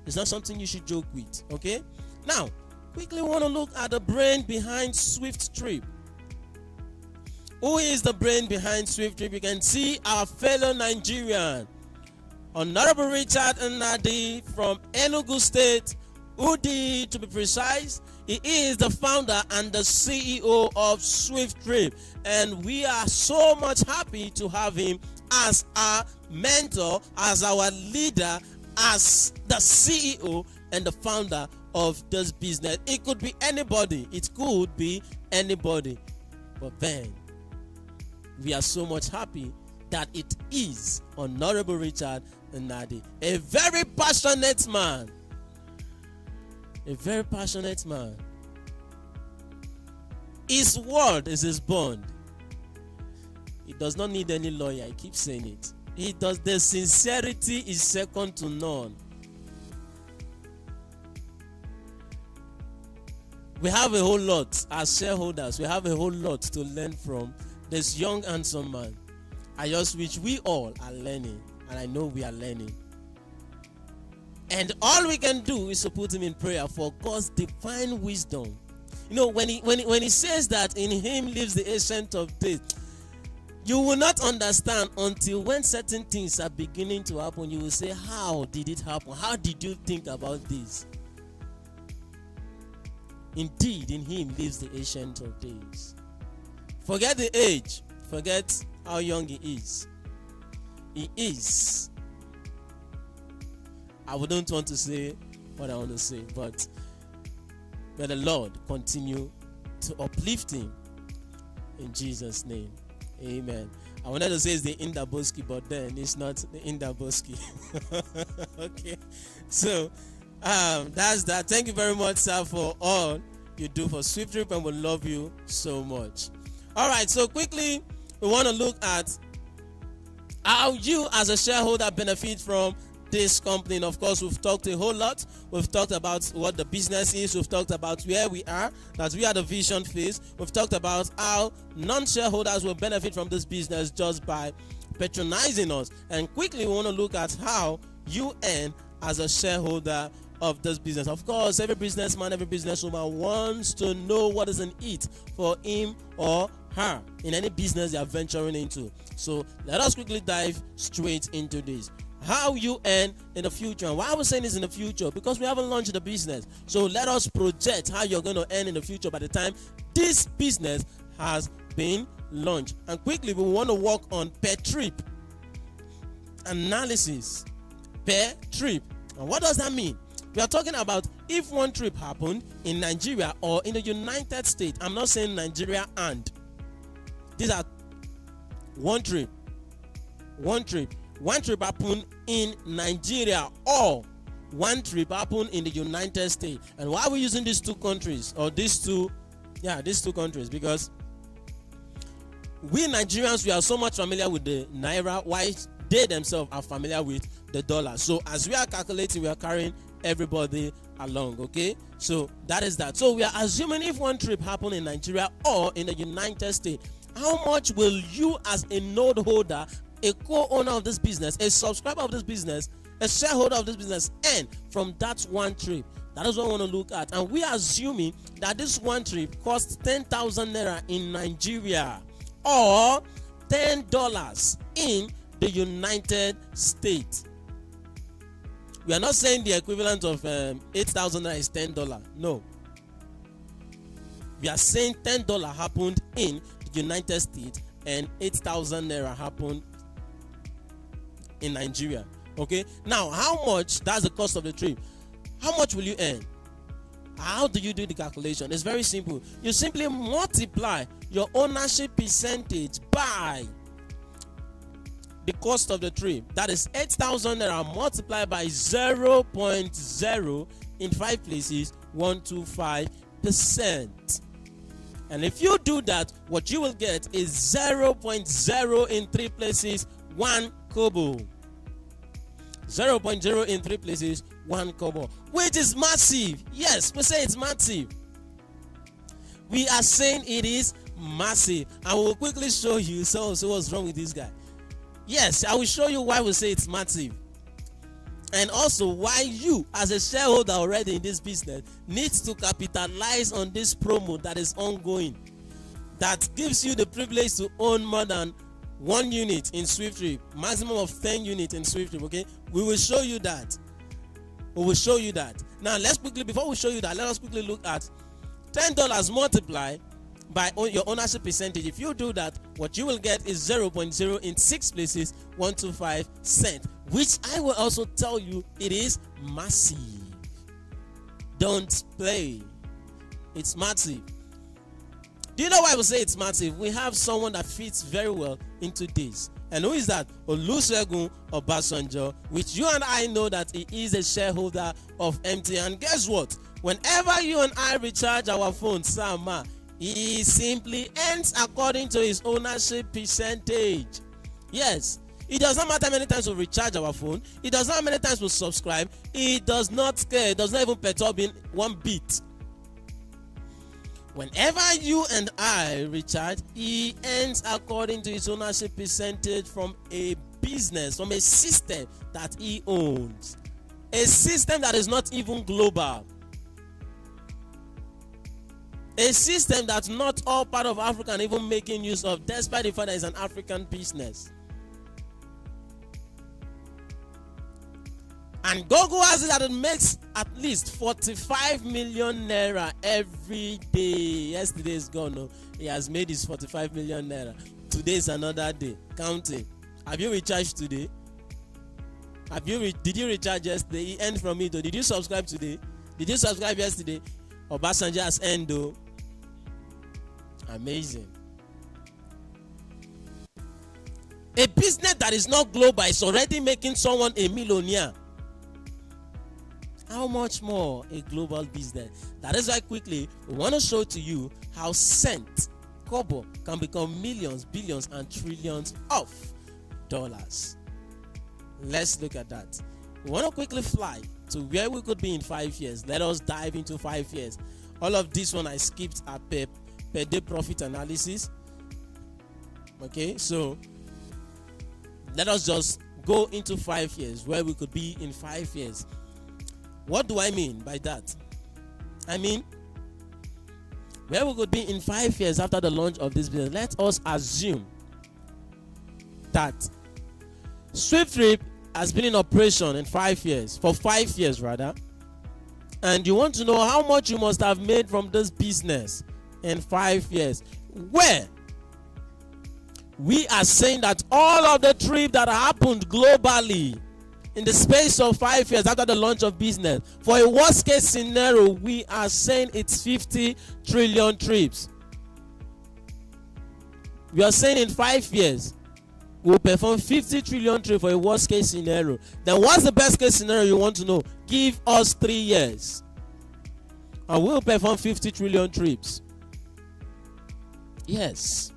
It's not something you should joke with. Okay, now quickly want to look at the brain behind SWIFTtrip. Who is the brain behind SWIFTtrip? You can see our fellow Nigerian, Honorable Richard Nnadi from Enugu State, Udi to be precise. He is the founder and the CEO of SWIFTtrip, and we are so much happy to have him as our mentor, as our leader, as the CEO and the founder of this business. It could be anybody, it could be anybody, but then we are so much happy that it is Honorable Richard Nnadi, a very passionate man. A very passionate man. His word is his bond. He does not need any lawyer. I keep saying it. He does. The sincerity is second to none. We have a whole lot as shareholders. We have a whole lot to learn from this young handsome man. I just wish we all are learning, and I know we are learning. And all we can do is to put him in prayer for God's divine wisdom. You know, when he says that in him lives the ancient of days, you will not understand until when certain things are beginning to happen. You will say, how did it happen? How did you think about this? Indeed, in him lives the ancient of days. Forget the age. Forget how young he is. He is. I wouldn't want to say what I want to say, but may the Lord continue to uplift him in Jesus' name. Amen. I wanted to say it's the Indaboski, but then it's not the Indaboski. Okay. So that's that. Thank you very much, sir, for all you do for SWIFTtrip, and we love you so much. All right. So quickly, we want to look at how you as a shareholder benefit from this company. And of course, we've talked a whole lot. We've talked about what the business is. We've talked about where we are, that we are the vision phase. We've talked about how non-shareholders will benefit from this business just by patronizing us. And quickly, we want to look at how you earn as a shareholder of this business. Of course, every businessman, every businesswoman wants to know what is in it for him or her in any business they are venturing into. So let us quickly dive straight into this. How you earn in the future. And why are we saying this in the future? Because we haven't launched the business. So let us project how you're going to earn in the future by the time this business has been launched. And quickly, we want to work on per trip analysis. Per trip. And what does that mean? We are talking about if one trip happened in Nigeria or in the United States. I'm not saying Nigeria and. These are one trip. One trip. One trip happened in Nigeria or one trip happened in the United States. And why are we using these two countries or these two countries? Because we Nigerians, we are so much familiar with the Naira, while they themselves are familiar with the dollar. So as we are calculating, we are carrying everybody along, okay? So that is that. So we are assuming if one trip happened in Nigeria or in the United States, how much will you as a node holder, a co-owner of this business, a subscriber of this business, a shareholder of this business earn from that one trip? That is what I want to look at. And we are assuming that this one trip costs 10,000 naira in Nigeria or $10 in the United States. We are not saying the equivalent of 8,000 naira is $10. No. We are saying $10 happened in the United States and 8,000 naira happened in Nigeria. Okay. Now, how much? That's the cost of the trip. How much will you earn? How do you do the calculation? It's very simple. You simply multiply your ownership percentage by the cost of the trip. That is 8,000 naira multiplied by 0.0 in 5 places, 125%. And if you do that, what you will get is 0.0 in 3 places, 1 kobo. 0.0 in 3 places, 1 kobo, which is massive. Yes, we say it's massive. We are saying it is massive. I will quickly show you so what's wrong with this guy. Yes, I will show you why we say it's massive. And also why you as a shareholder already in this business needs to capitalize on this promo that is ongoing, that gives you the privilege to own more than 1 unit in SWIFTtrip, maximum of 10 units in SWIFTtrip. Okay, we will show you that. We will show you that. Now let's quickly, before we show you that, let us quickly look at $10 multiplied by your ownership percentage. If you do that, what you will get is 0.0 in 6 places, 125 cents, which I will also tell you it is massive. Don't play. It's massive. Do you know why we say it's massive? We have someone that fits very well into this. And who is that? Olusegun Obasanjo, which you and I know that he is a shareholder of MTN. And guess what? Whenever you and I recharge our phone, Sama, he simply earns according to his ownership percentage. Yes. It does not matter how many times we recharge our phone. It does not matter how many times we subscribe. It does not care. It does not even perturb in one bit. Whenever you and I recharge, he earns according to his ownership percentage from a business, from a system that he owns. A system that is not even global. A system that not all part of Africa are even making use of, despite the fact that it's an African business. And Google has it that it makes at least 45 million naira every day. Yesterday is gone. No? He has made his 45 million naira. Today is another day. Counting. Have you recharged today? Did you recharge yesterday? He earned from it. Or did you subscribe today? Did you subscribe yesterday? Obasanjo has earned though. Amazing. A business that is not global is already making someone a millionaire. How much more a global business? That is why quickly we want to show to you how cent, kobo can become millions, billions, and trillions of dollars. Let's look at that. We want to quickly fly to where we could be in 5 years. Let us dive into 5 years. All of this one I skipped are per day profit analysis. Okay, so let us just go into 5 years, where we could be in 5 years. What do I mean by that? I mean, where we could be in 5 years after the launch of this business. Let us assume that SWIFTtrip has been in operation in 5 years, for 5 years rather, and you want to know how much you must have made from this business in 5 years. Where we are saying that all of the trips that happened globally in the space of 5 years after the launch of business, for a worst case scenario, we are saying it's 50 trillion trips. We are saying in 5 years we'll perform 50 trillion trips for a worst case scenario. Then what's the best case scenario you want to know? Give us 3 years and we'll perform 50 trillion trips. Yes.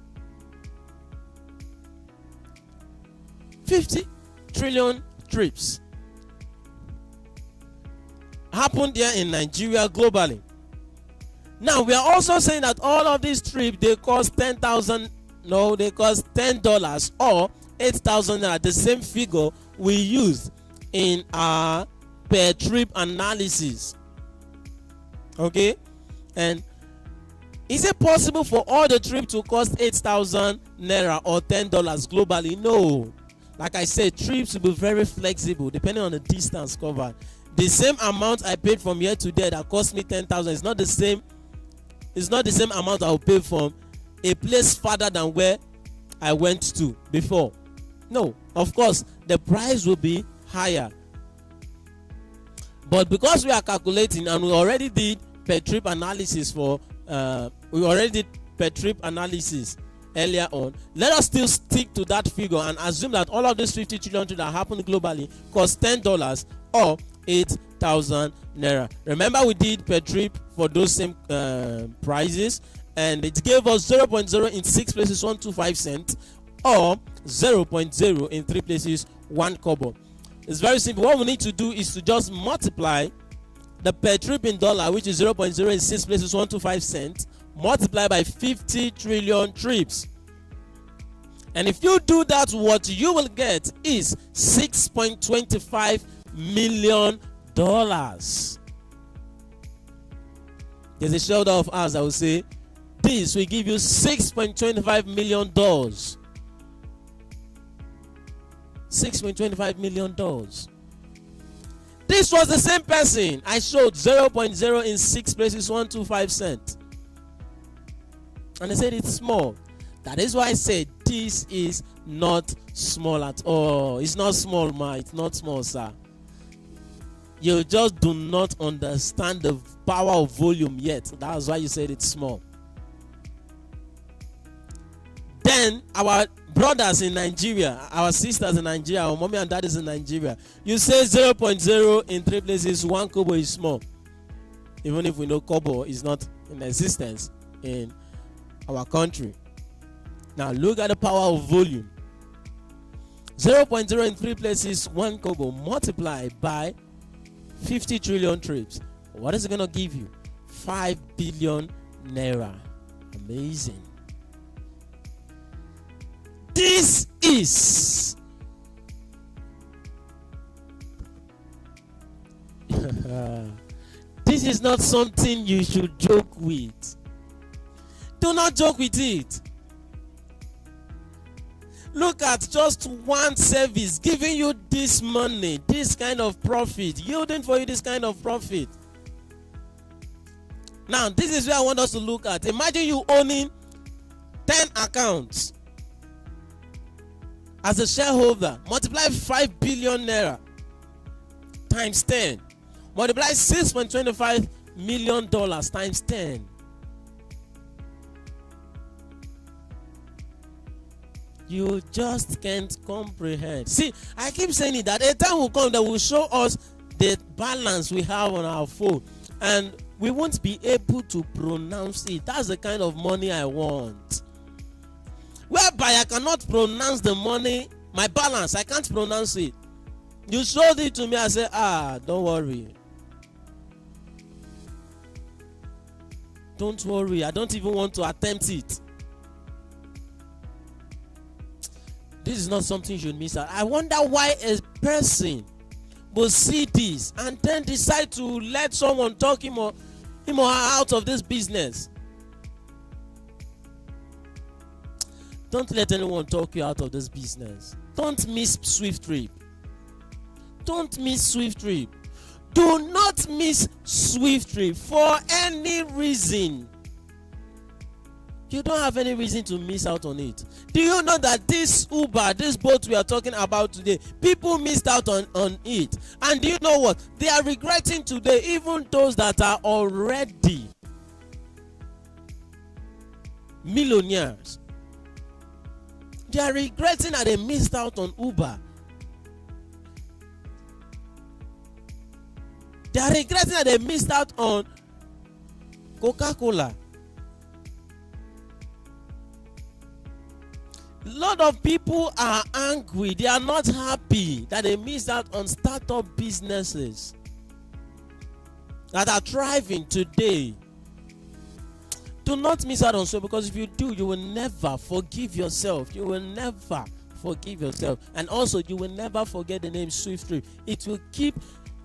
50 trillion trips happened here in Nigeria globally. Now we are also saying that all of these trips, they cost $10,000. No, they cost $10 or 8,000 naira. The same figure we used in our per trip analysis. Okay, and is it possible for all the trips to cost 8,000 naira or $10 globally? No. Like I said, trips will be very flexible depending on the distance covered. The same amount I paid from here to there that cost me 10,000 is not the same. It's not the same amount I will pay from a place farther than where I went to before. No, of course the price will be higher. But because we are calculating and we already did per trip analysis earlier on, let us still stick to that figure and assume that all of these 50 trillion that happened globally cost $10 or 8,000 naira. Remember we did per trip for those same prices, and it gave us 0.0 in 6 places 125 cents or 0.0 in 3 places 1 kobo. It's very simple. What we need to do is to just multiply the per trip in dollar, which is 0.0 in 6 places 125 cents, multiply by 50 trillion trips. And if you do that, what you will get is $6.25 million. There's a shoulder of ours that will say, this will give you $6.25 million. $6.25 million. This was the same person I showed 0.0 in 6 places 125 cents. And I said it's small. That is why I said this is not small at all. It's not small, ma. It's not small, sir. You just do not understand the power of volume yet. That's why you said it's small. Then our brothers in Nigeria, our sisters in Nigeria, our mommy and daddies in Nigeria, you say 0.0 in 3 places 1 kobo is small. Even if we know kobo is not in existence in our country. Now look at the power of volume. 0.0 in 3 places 1 kobo multiplied by 50 trillion trips. What is it going to give you? 5 billion naira. Amazing. This is This is not something you should joke with. Do not joke with it. Look at just one service giving you this money, this kind of profit, yielding for you this kind of profit. Now, this is where I want us to look at. Imagine you owning 10 accounts as a shareholder. Multiply 5 billion naira times 10. Multiply $6.25 million times 10. You just can't comprehend. See, I keep saying it, that a time will come that will show us the balance we have on our phone, and we won't be able to pronounce it. That's the kind of money I want. Whereby I cannot pronounce the money, my balance, I can't pronounce it. You showed it to me, I say, don't worry. Don't worry, I don't even want to attempt it. This is not something you should miss out. I wonder why a person will see this and then decide to let someone talk him or her out of this business. Don't let anyone talk you out of this business. Don't miss SWIFTtrip. Don't miss SWIFTtrip. Do not miss SWIFTtrip for any reason. You don't have any reason to miss out on it. Do you know that this Uber, this boat we are talking about today, people missed out on it? And do you know what? They are regretting today, even those that are already millionaires. They are regretting that they missed out on Uber. They are regretting that they missed out on Coca-Cola. A lot of people are angry. They are not happy that they missed out on startup businesses that are thriving today. Do not miss out on so, because if you do, you will never forgive yourself. You will never forgive yourself. And also, you will never forget the name SWIFTtrip. It will keep.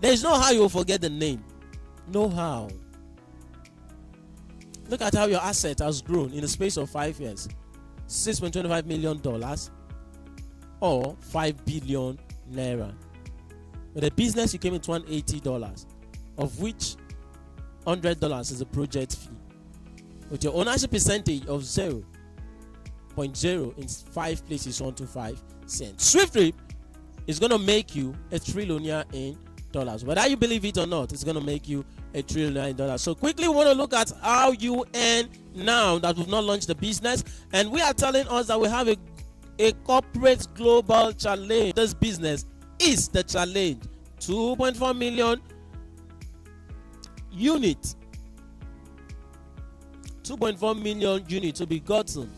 There is no how you will forget the name. No how. Look at how your asset has grown in the space of 5 years. $6.25 million or 5 billion naira. With a business, you came into $180, of which $100 is a project fee. With your ownership percentage of 0.0 in 5 places, 125 cents. SWIFTtrip is going to make you a trillionaire in dollars. Whether you believe it or not, it's going to make you a trillionaire in dollars. So quickly, we want to look at how you earn now that we've not launched the business. And we are telling us that we have a corporate global challenge. This business is the challenge. 2.4 million units. 2.4 million units to be gotten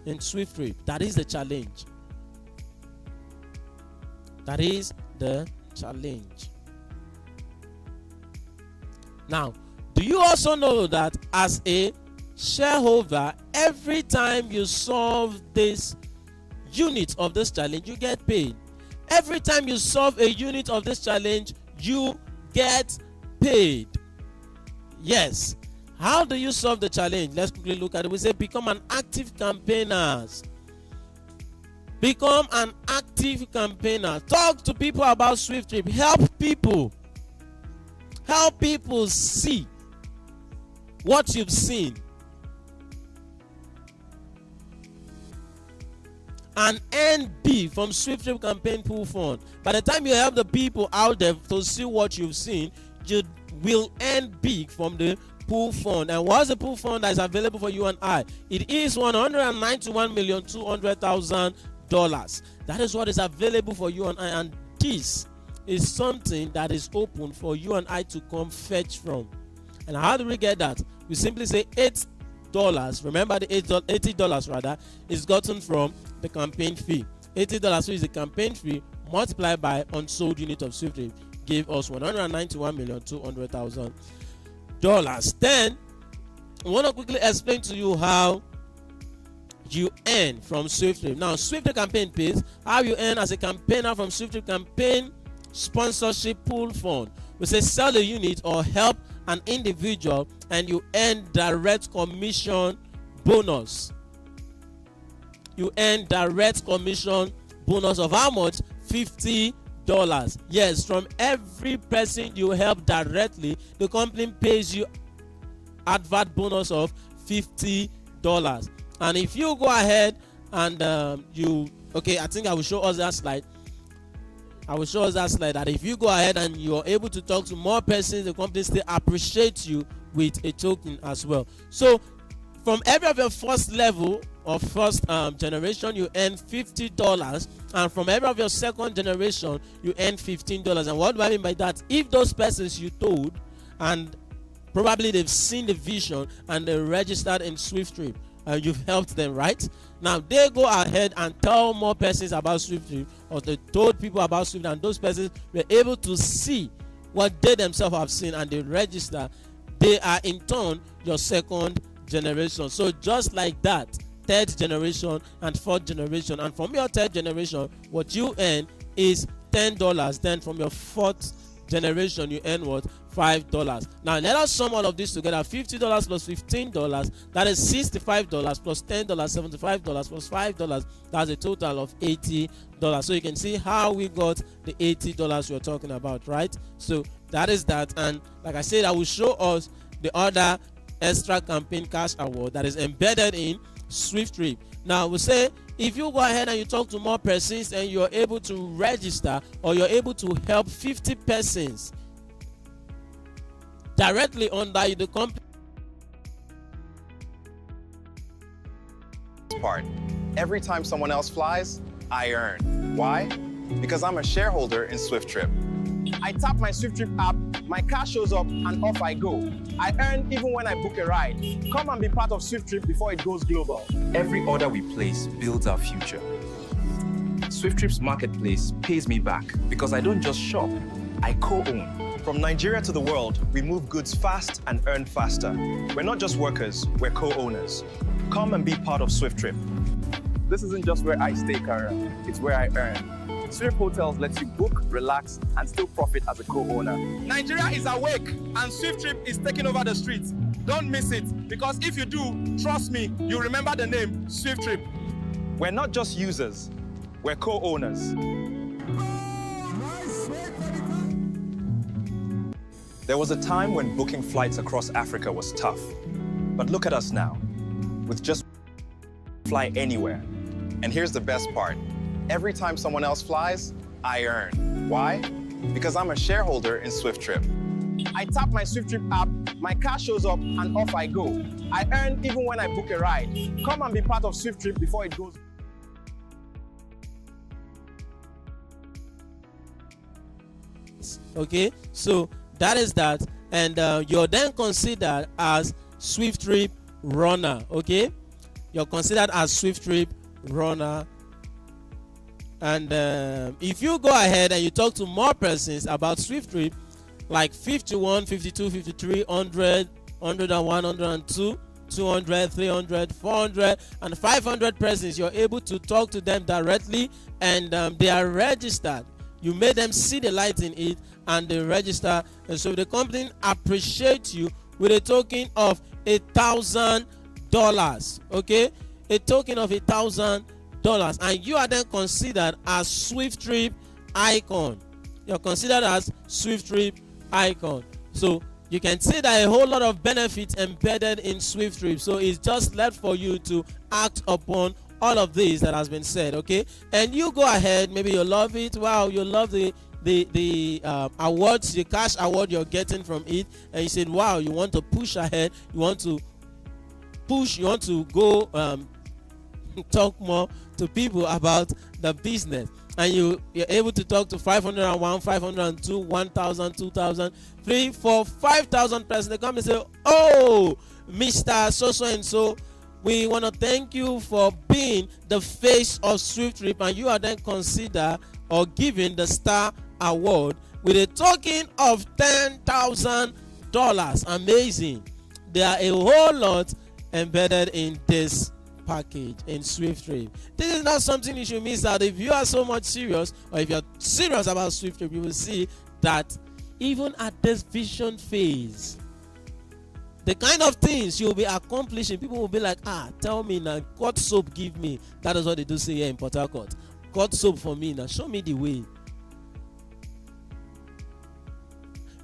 in SWIFTtrip. That is the challenge. That is the challenge. Now, do you also know that as a shareholder, every time you solve this unit of this challenge, you get paid? Every time you solve a unit of this challenge, you get paid. Yes. How do you solve the challenge? Let's quickly look at it. We say become an active campaigner. Become an active campaigner. Talk to people about SWIFTtrip. Help people. Help people see what you've seen. And earn big from SWIFTtrip campaign pool fund. By the time you help the people out there to see what you've seen, you will earn big from the pool fund. And what's the pool fund that is available for you and I? It is $191,200,000. That is what is available for you and I, and this is something that is open for you and I to come fetch from. And how do we get that? We simply say $8. Remember, the $80 rather is gotten from the campaign fee. $80 is the campaign fee multiplied by unsold unit of SWIFTtrip gave us $191,200,000. Then I want to quickly explain to you how you earn from SWIFTtrip. Now, SWIFTtrip campaign pays. How you earn as a campaigner from SWIFTtrip campaign sponsorship pool fund. We say sell a unit or help an individual and you earn direct commission bonus. You earn direct commission bonus of how much? $50. Yes, from every person you help directly, the company pays you advert bonus of $50. And if you go ahead and I think I will show us that slide. That if you go ahead and you are able to talk to more persons, the company still appreciates you with a token as well. So from every of your first level or first generation, you earn $50, and from every of your second generation, you earn $15. And what do I mean by that? If those persons you told, and probably they've seen the vision and they registered in SWIFTtrip, you've helped them, right? Now they go ahead and tell more persons about SWIFTtrip, or they told people about SWIFT, and those persons were able to see what they themselves have seen and they register. They are in turn your second generation. So just like that, third generation and fourth generation. And from your third generation, what you earn is $10. Then from your fourth generation, you earn what? $5. Now let us sum all of this together. $50 plus $15, that is $65, plus $10, $75, plus $5, that's a total of $80. So you can see how we got the $80 we're talking about, right? So that is that. And like I said, I will show us the other extra campaign cash award that is embedded in SWIFTtrip. Now we say if you go ahead and you talk to more persons and you're able to register, or you're able to help 50 persons directly under the company part. Every time someone else flies, I earn. Why? Because I'm a shareholder in SWIFTtrip. I tap my SWIFTtrip app, my car shows up, and off I go. I earn even when I book a ride. Come and be part of SWIFTtrip before it goes global. Every order we place builds our future. SWIFTtrip's marketplace pays me back because I don't just shop, I co-own. From Nigeria to the world, we move goods fast and earn faster. We're not just workers, we're co-owners. Come and be part of SWIFTtrip. This isn't just where I stay, Kara. It's where I earn. Swift Hotels lets you book, relax, and still profit as a co-owner. Nigeria is awake, and SWIFTtrip is taking over the streets. Don't miss it, because if you do, trust me, you remember the name SWIFTtrip. We're not just users, we're co-owners. There was a time when booking flights across Africa was tough. But look at us now. With just fly anywhere. And here's the best part. Every time someone else flies, I earn. Why? Because I'm a shareholder in SWIFTtrip. I tap my SWIFTtrip app, my car shows up, and off I go. I earn even when I book a ride. Come and be part of SWIFTtrip before it goes. Okay, so that is that, and you're then considered as SWIFTtrip runner. Okay, you're considered as SWIFTtrip runner. And if you go ahead and you talk to more persons about SWIFTtrip, like 51, 52, 53, 100, 101, 102, 200, 300, 400, and 500 persons, you're able to talk to them directly, and they are registered. You made them see the light in it, and they register. And so the company appreciates you with a token of $1,000. Okay, a token of $1,000. And you are then considered as SWIFTtrip icon. You're considered as SWIFTtrip icon. So you can see that a whole lot of benefits embedded in SWIFTtrip. So it's just left for you to act upon all of this that has been said. Okay, and you go ahead. Maybe you love it. Wow, you love the awards, the cash award you're getting from it, and you said, wow, you want to push ahead. You want to go talk more to people about the business, and you're able to talk to 501, 502, 1,000, 2,000, 3, 4, 5,000 persons. They come and say, oh, Mr. So and so, we want to thank you for being the face of SWIFTtrip, and you are then considered or given the Star Award with a token of $10,000. Amazing. There are a whole lot embedded in this package in SWIFTtrip. This is not something you should miss out. If you are so much serious, or if you're serious about SWIFTtrip, you will see that even at this vision phase, the kind of things you'll be accomplishing, people will be like, tell me now, cut soap, give me. That is what they do say here in Port Harcourt. Cut soap for me now, show me the way.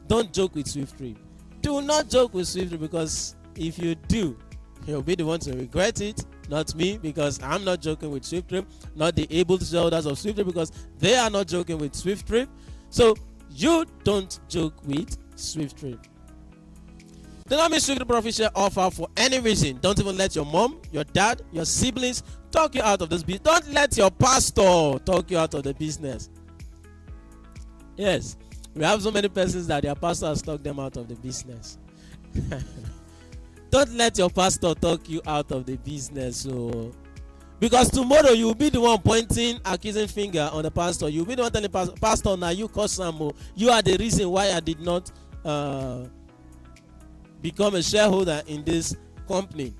Don't joke with SWIFTtrip. Do not joke with SWIFTtrip, because if you do, you'll be the one to regret it, not me, because I'm not joking with SWIFTtrip, not the able shareholders of SWIFTtrip, because they are not joking with SWIFTtrip. So you don't joke with SWIFTtrip. Do not miss SWIFTtrip official offer for any reason. Don't even let your mom, your dad, your siblings talk you out of this business. Don't let your pastor talk you out of the business. Yes, we have so many persons that their pastor has talked them out of the business. Don't let your pastor talk you out of the business. So, because tomorrow you will be the one pointing accusing finger on the pastor. You will be the one telling pastor, now you cause some. You are the reason why I did not become a shareholder in this company.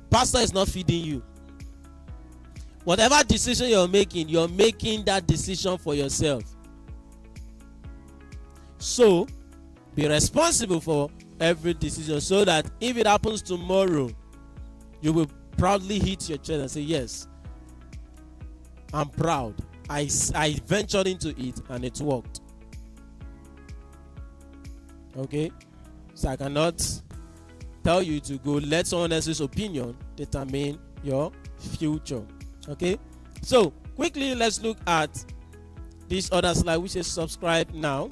Pastor is not feeding you. Whatever decision you're making that decision for yourself. So be responsible for every decision, so that if it happens tomorrow, you will proudly hit your chest and say, yes, I'm proud. I ventured into it and it worked. Okay, so I cannot tell you to go let someone else's opinion determine your future. Okay, so quickly let's look at this other slide, which is subscribe now.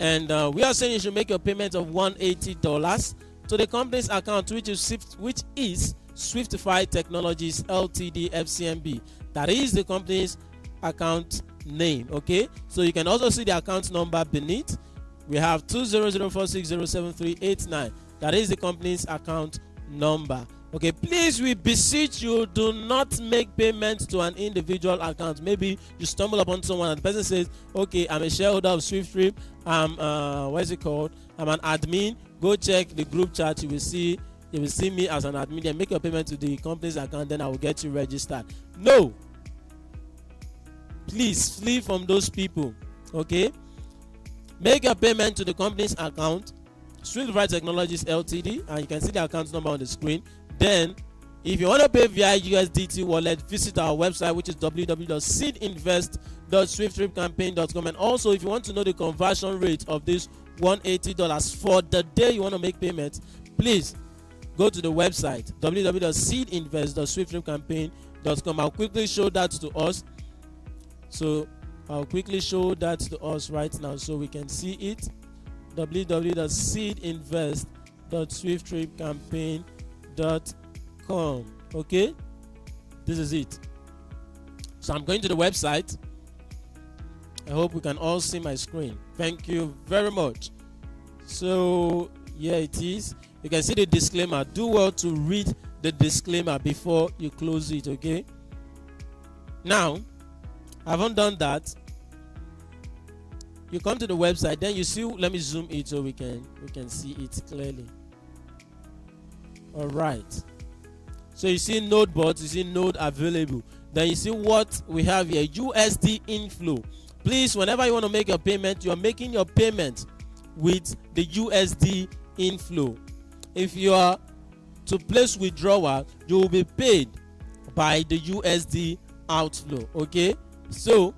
And we are saying you should make your payment of $180 to the company's account, which is SWIFTIFY Technologies LTD FCMB. That is the company's account name. Okay, so you can also see the account number beneath. We have 20046073889. That is the company's account number. Okay, please, we beseech you, do not make payments to an individual account. Maybe you stumble upon someone and the person says, okay, I'm a shareholder of SWIFTtrip, I'm I'm an admin. Go check the group chat, you will see me as an admin, and make your payment to the company's account, then I will get you registered. No, please flee from those people. Okay, make your payment to the company's account, SWIFTIFY Technologies LTD, and you can see the account number on the screen. Then, if you want to pay via USDT wallet, visit our website, which is www.seedinvest.swifttripcampaign.com. And also, if you want to know the conversion rate of this $180 for the day you want to make payments, please go to the website www.seedinvest.swifttripcampaign.com. I'll quickly show that to us. So I'll quickly show that to us right now so we can see it. www.seedinvest.swifttripcampaign.com. Okay, this is it. So I'm going to the website. I hope we can all see my screen. Thank you very much. So here it is. You can see the disclaimer. Do well to read the disclaimer before you close it. Okay, now I haven't done that. You come to the website, then you see, let me zoom it so we can see it clearly. All right, so you see node bots, you see node available, then you see what we have here, USD inflow. Please, whenever you want to make your payment, you are making your payment with the USD inflow. If you are to place withdrawal, you will be paid by the USD outflow. Okay, so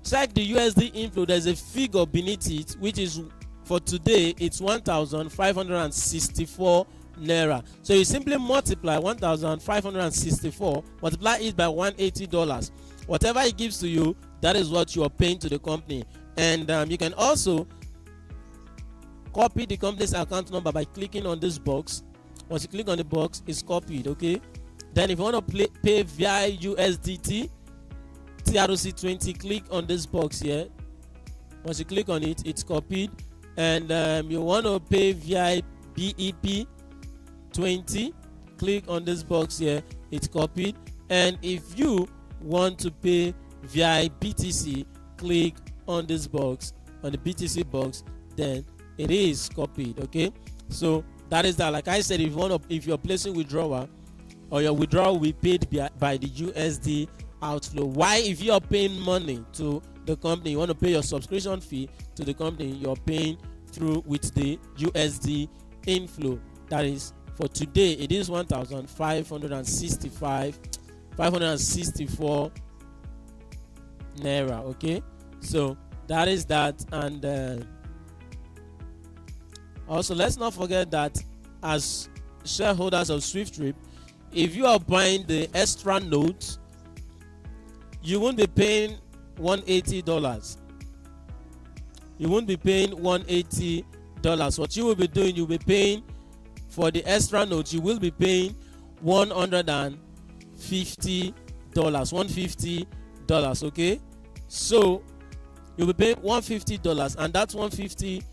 check the USD inflow. There's a figure beneath it, which is for today, it's 1,564 naira. So you simply multiply 1,564, multiply it by $180. Whatever it gives to you, that is what you are paying to the company. And you can also copy the company's account number by clicking on this box. Once you click on the box, it's copied. Okay, then if you want to pay via USDT TRC20, click on this box here. Once you click on it, it's copied. And you want to pay via BEP 20, click on this box here, it's copied. And if you want to pay via BTC, click on this box, on the BTC box, then it is copied. Okay, so that is that. Like I said, if you're placing withdrawal, or your withdrawal will be paid by the USD outflow. Why, if you are paying money to the company, you want to pay your subscription fee to the company, you're paying through with the USD inflow. That is, for today, it is 564 naira. Okay, so that is that. And also, let's not forget that as shareholders of SWIFTtrip, if you are buying the extra notes, you won't be paying $180. You won't be paying $180. What you will be doing, you'll be paying for the extra notes, you will be paying $150. $150. Okay, so you'll be paying $150, and that $150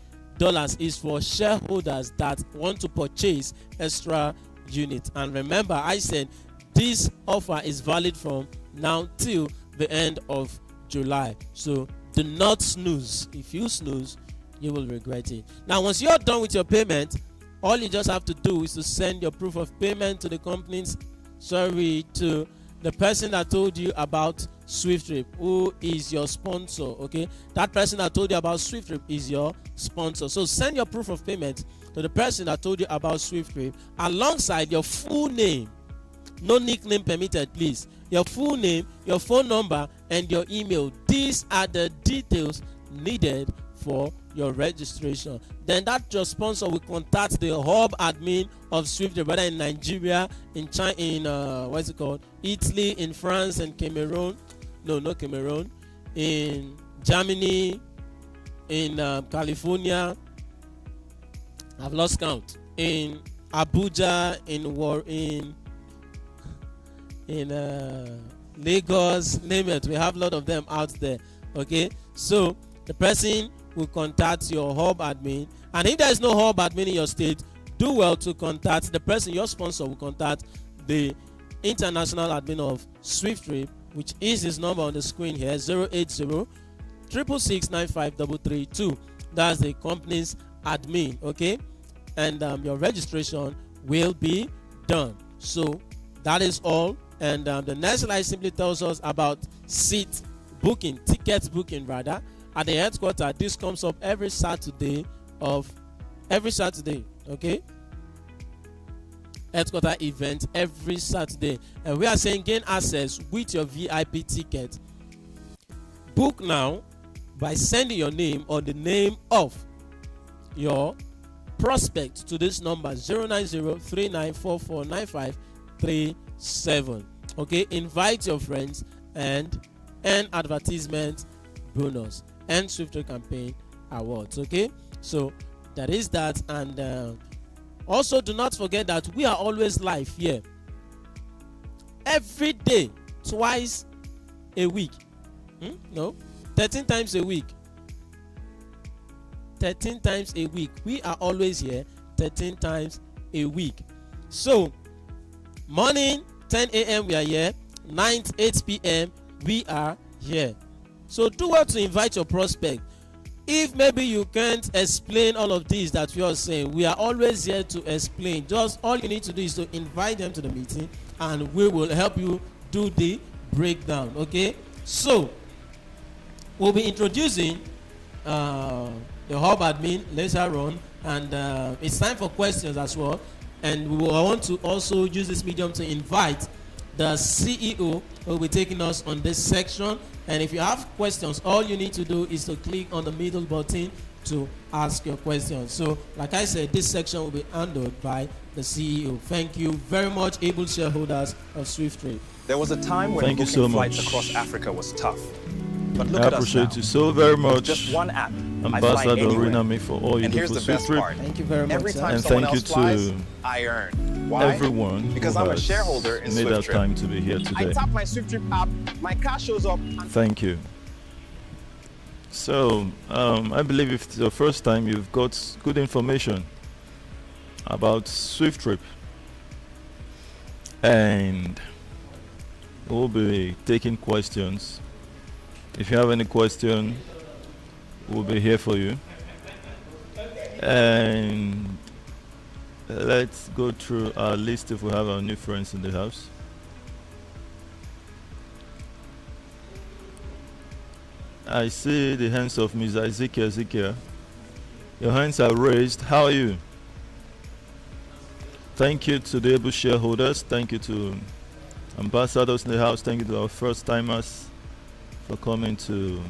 is for shareholders that want to purchase extra units. And remember, I said this offer is valid from now till the end of July, so do not snooze. If you snooze, you will regret it. Now, once you're done with your payment, all you just have to do is to send your proof of payment to the company's to the person that told you about SWIFTtrip, who is your sponsor. Okay, that person that told you about SWIFTtrip is your sponsor. So send your proof of payment to the person that told you about SWIFTtrip alongside your full name. No nickname permitted, please. Your full name, your phone number, and your email. These are the details needed for your registration. Then that your sponsor will contact the hub admin of SWIFTtrip, whether in Nigeria, in China, in what's it called, Italy, in France, and Cameroon. No, not Cameroon. In Germany, in California. I've lost count. In Abuja, in Lagos, name it. We have a lot of them out there. Okay, so the person will contact your hub admin, and if there is no hub admin in your state, do well to contact the person. Your sponsor will contact the international admin of SWIFTtrip, which is his number on the screen here, 080-666-95332. That's the company's admin. Okay, and your registration will be done. So that is all. And the next slide simply tells us about ticket booking rather, at the headquarters. This comes up every Saturday. Okay, headquarter event every Saturday, and we are saying gain access with your VIP ticket. Book now by sending your name or the name of your prospect to this number 09039449537. Okay, invite your friends and earn advertisement bonus and SWIFTtrip campaign awards. Okay, so that is that. And also do not forget that we are always live here every day, twice a week. 13 times a week. 13 times a week. We are always here 13 times a week. So morning 10 a.m. we are here, night 8 p.m. we are here. So do well to invite your prospect. If maybe you can't explain all of these that we are saying, we are always here to explain. Just all you need to do is to invite them to the meeting, and we will help you do the breakdown. Okay, so we'll be introducing the hub admin later on, and it's time for questions as well. And we will want to also use this medium to invite the CEO who will be taking us on this section. And if you have questions, all you need to do is to click on the middle button to ask your questions. So, like I said, this section will be handled by the CEO. Thank you very much, able shareholders of SWIFTtrip. There was a time when booking flights across Africa was tough. But look I at us now. appreciate you so very much, Just one app. Ambassador Rinami, for all you And do here's for the best SWIFTtrip. part. Thank you very much. Every time And someone thank you else flies, to I earn. Why? everyone Because who I'm a has shareholder in made that SWIFTtrip. time to be here I today. tap my SWIFTtrip app, my car shows up, and Thank you. So, I believe if it's the first time, you've got good information about SWIFTtrip, and we'll be taking questions. If you have any question, we'll be here for you. And let's go through our list if we have our new friends in the house. I see the hands of Ms. Ezekiel. Your hands are raised. How are you? Thank you to the able shareholders. Thank you to ambassadors in the house. Thank you to our first timers for coming to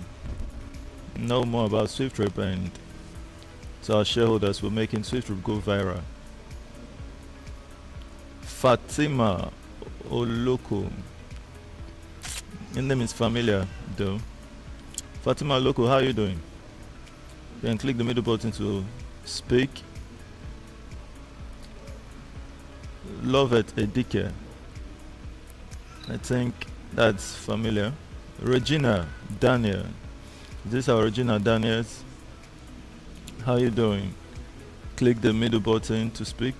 know more about SWIFTtrip, and to our shareholders for making SWIFTtrip go viral. Fatima Oloko. Your name is familiar though. Fatima Oloko, how are you doing? You can click the middle button to speak. Lovet Edike. I think that's familiar. Regina Daniel. This is our Regina Daniels. How are you doing? Click the middle button to speak.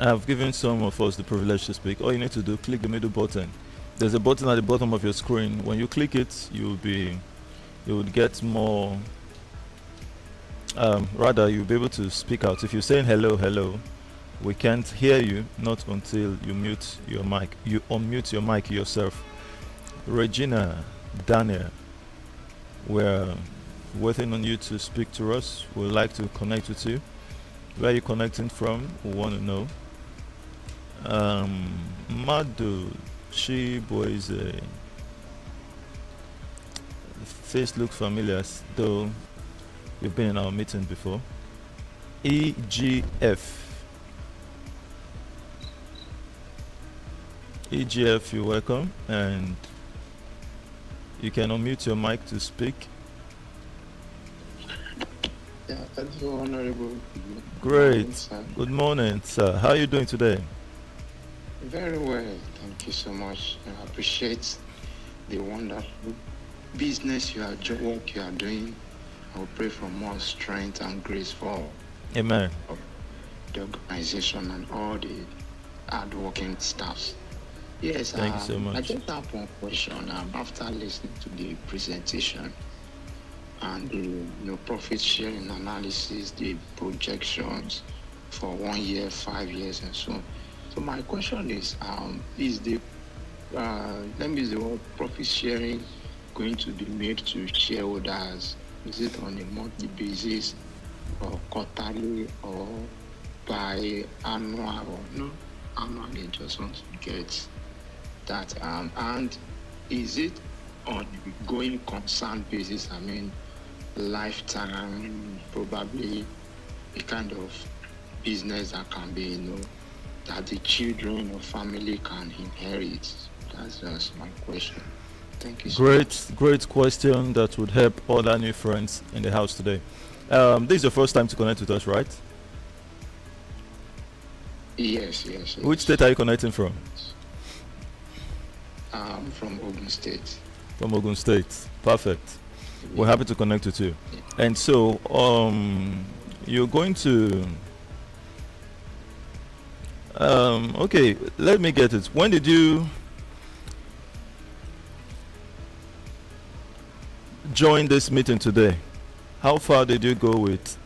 I've given some of us the privilege to speak. All you need to do, click the middle button. There's a button at the bottom of your screen. When you click it, you would get more. Rather, you'll be able to speak out. If you're saying hello, we can't hear you, not until you mute your mic. You unmute your mic yourself. Regina Daniel, we're waiting on you to speak to us. We'd like to connect with you. Where are you connecting from? We want to know. Madu Shiboise. Face looks familiar, though you've been in our meeting before. EGF, you're welcome, and you can unmute your mic to speak. Yeah, thank you, Honorable. Great. Good morning, sir. How are you doing today? Very well, thank you so much. I appreciate the wonderful business work you are doing. I will pray for more strength and grace for Amen. the organization and all the hard-working staffs. Yes, thank you so much. I just have one question after listening to the presentation and the profit sharing analysis, the projections for 1 year, 5 years, and so on. So my question is the let me use the word profit sharing going to be made to shareholders? Is it on a monthly basis or quarterly or by annual or no? Annually, just want to get that. And is it on a going concern basis? I mean, lifetime, probably a kind of business that can be, that the children or family can inherit. That's just my question. Thank you so much. Great question that would help all our new friends in the house today. This is your first time to connect with us, right? Yes. Which state are you connecting from? From Ogun State. From Ogun State. Perfect. We're happy to connect with you. And so, you're going to... okay, let me get it. When did you join this meeting today? How far did you go with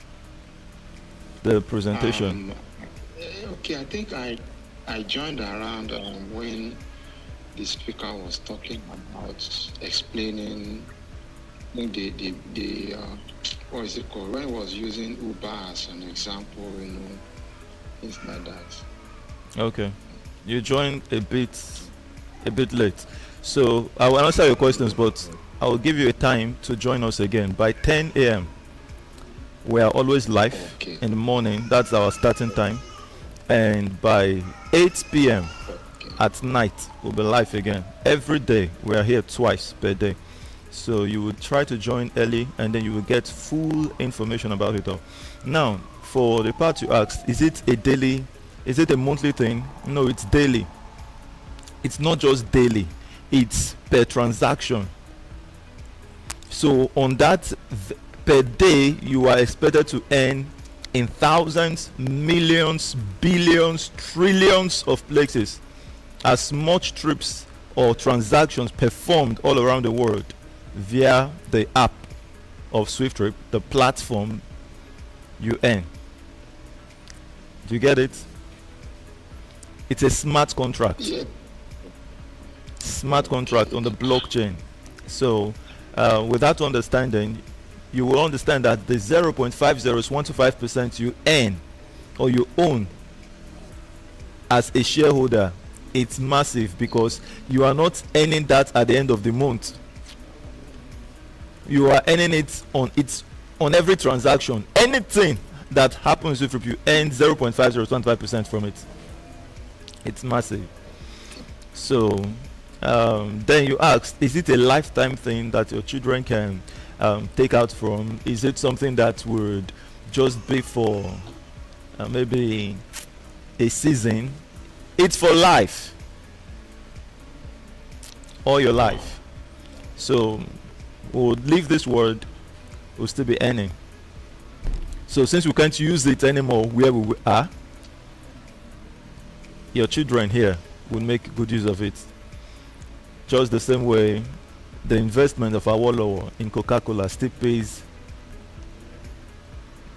the presentation? Okay, I think I joined around when the speaker was talking about explaining the what is it called, when he was using Uber as an example, things like that. Okay, you joined a bit late, so I will answer your questions, but I will give you a time to join us again by 10 a.m. We are always live in the morning. That's our starting time, and by 8 p.m. at night we'll be live again. Every day we are here twice per day, so you will try to join early, and then you will get full information about it all. Now, for the part you asked, is it a daily? Is it a monthly thing? No, it's daily. It's not just daily, it's per transaction. So on that per day you are expected to earn in thousands, millions, billions, trillions of places, as much trips or transactions performed all around the world via the app of SWIFTtrip, the platform, you earn. Do you get it? It's a smart contract. Yeah. Smart contract on the blockchain. So with that understanding, you will understand that the 0.50125% you earn or you own as a shareholder, it's massive, because you are not earning that at the end of the month. You are earning it on every transaction. Anything that happens with you earn 0.5025% from it. It's massive. So then you ask, is it a lifetime thing that your children can take out from? Is it something that would just be for maybe a season? It's for life, all your life. So we'll leave this world, we'll still be earning. So since we can't use it anymore where we are, your children here will make good use of it. Just the same way the investment of Awolowo in Coca-Cola still pays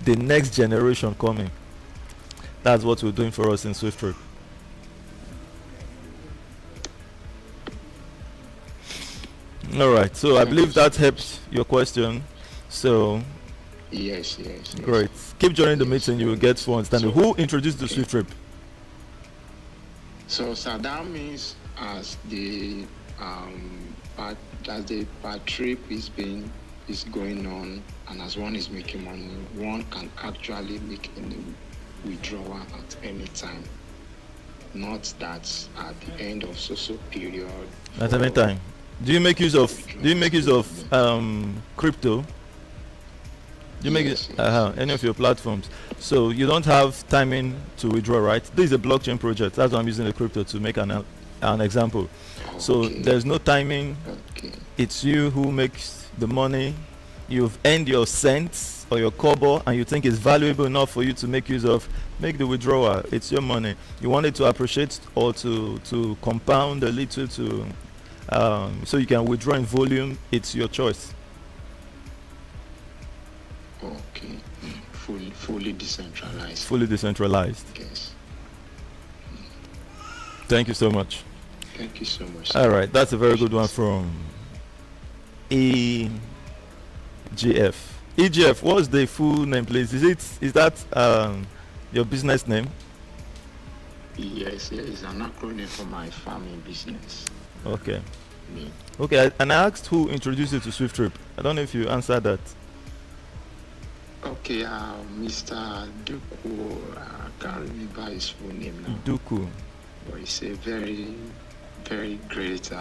the next generation coming. That's what we're doing for us in SWIFTtrip. All right, so I believe that helps your question. So Yes. great. Keep joining the meeting, you will get full understanding. Who introduced the SWIFTtrip? So that means as the trip is going on, and as one is making money, one can actually make any withdrawal at any time. Not that at the end of so period. At any time. Do you make use of crypto? Do you make Yes, it yes. any of your platforms? So you don't have timing to withdraw, right? This is a blockchain project. That's why I'm using the crypto to make an example. So Okay. there's no timing. Okay. It's you who makes the money. You've earned your cents or your kobo, and you think it's valuable enough for you to make use of. Make the withdrawal. It's your money. You want it to appreciate or to compound a little to so you can withdraw in volume. It's your choice. Okay. Fully decentralized. Fully decentralized. Yes. Thank you so much. Thank you so much. All right, that's a very good one from EGF. EGF, what's the full name, please? Is that your business name? Yes, it's an acronym for my farming business. Okay. Me. Okay, and I asked who introduced you to SWIFTtrip. I don't know if you answered that. Okay, Mr. Duku, I can't remember his full name now. Duku. But he's a very, very great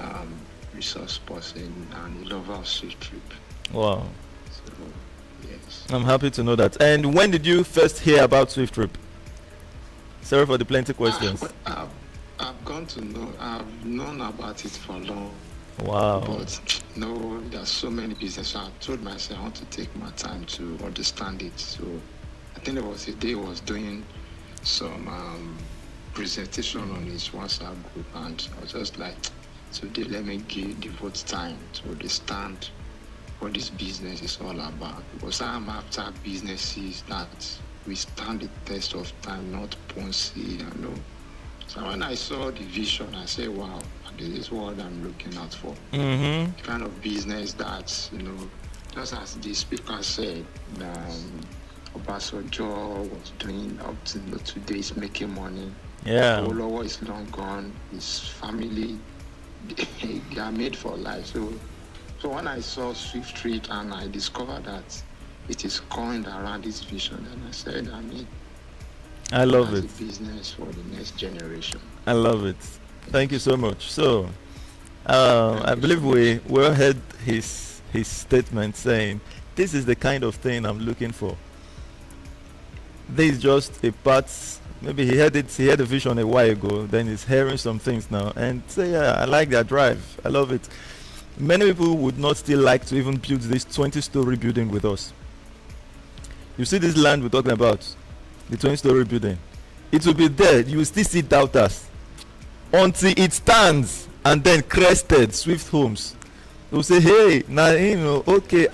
resource person and lover of SWIFTtrip. Wow. So, yes. I'm happy to know that. And when did you first hear about SWIFTtrip? Sorry for the plenty questions. I've gone to know, I've known about it for long. Wow. But no, there's so many businesses. I told myself I want to take my time to understand it. So I think there was a day I was doing some presentation on his WhatsApp group, and I was just like, today let me devote time to understand what this business is all about. Because I'm after businesses that we stand the test of time, not Ponzi, you know. So when I saw the vision, I said, wow, this is what I'm looking out for. Mm-hmm. Kind of business that, you know, just as the speaker said, Obasanjo was doing up to today, is making money. Yeah. Olowo is long gone. His family, they are made for life. So when I saw SWIFTtrip and I discovered that it is coined around this vision, and I said, I love it. a business for the next generation. I love it. Thank you so much. So, I believe we all heard his statement saying, "This is the kind of thing I'm looking for." This is just a part. Maybe he had the vision a while ago. Then he's hearing some things now, and say, "Yeah, I like that drive. I love it." Many people would not still like to even build this 20-story building with us. You see this land we're talking about, the 20-story building. It will be there. You will still see doubters until it stands and then crested Swift Homes. They'll say, hey, now okay,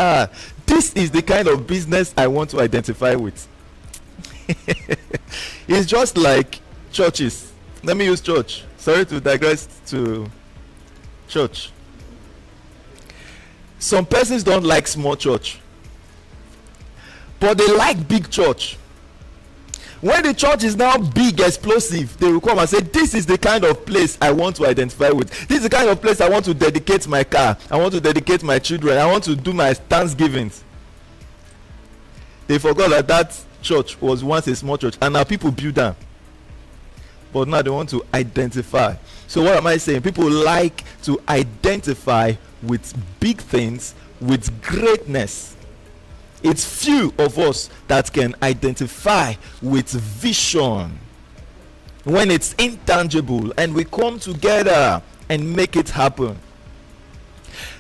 this is the kind of business I want to identify with. It's just like churches. Let me use church. Sorry to digress to church. Some persons don't like small church, but they like big church. When the church is now big, explosive, they will come and say, this is the kind of place I want to identify with. This is the kind of place I want to dedicate my car. I want to dedicate my children. I want to do my Thanksgivings. They forgot that church was once a small church, and now people build them. But now they want to identify. So what am I saying? People like to identify with big things, with greatness. It's few of us that can identify with vision when it's intangible and we come together and make it happen.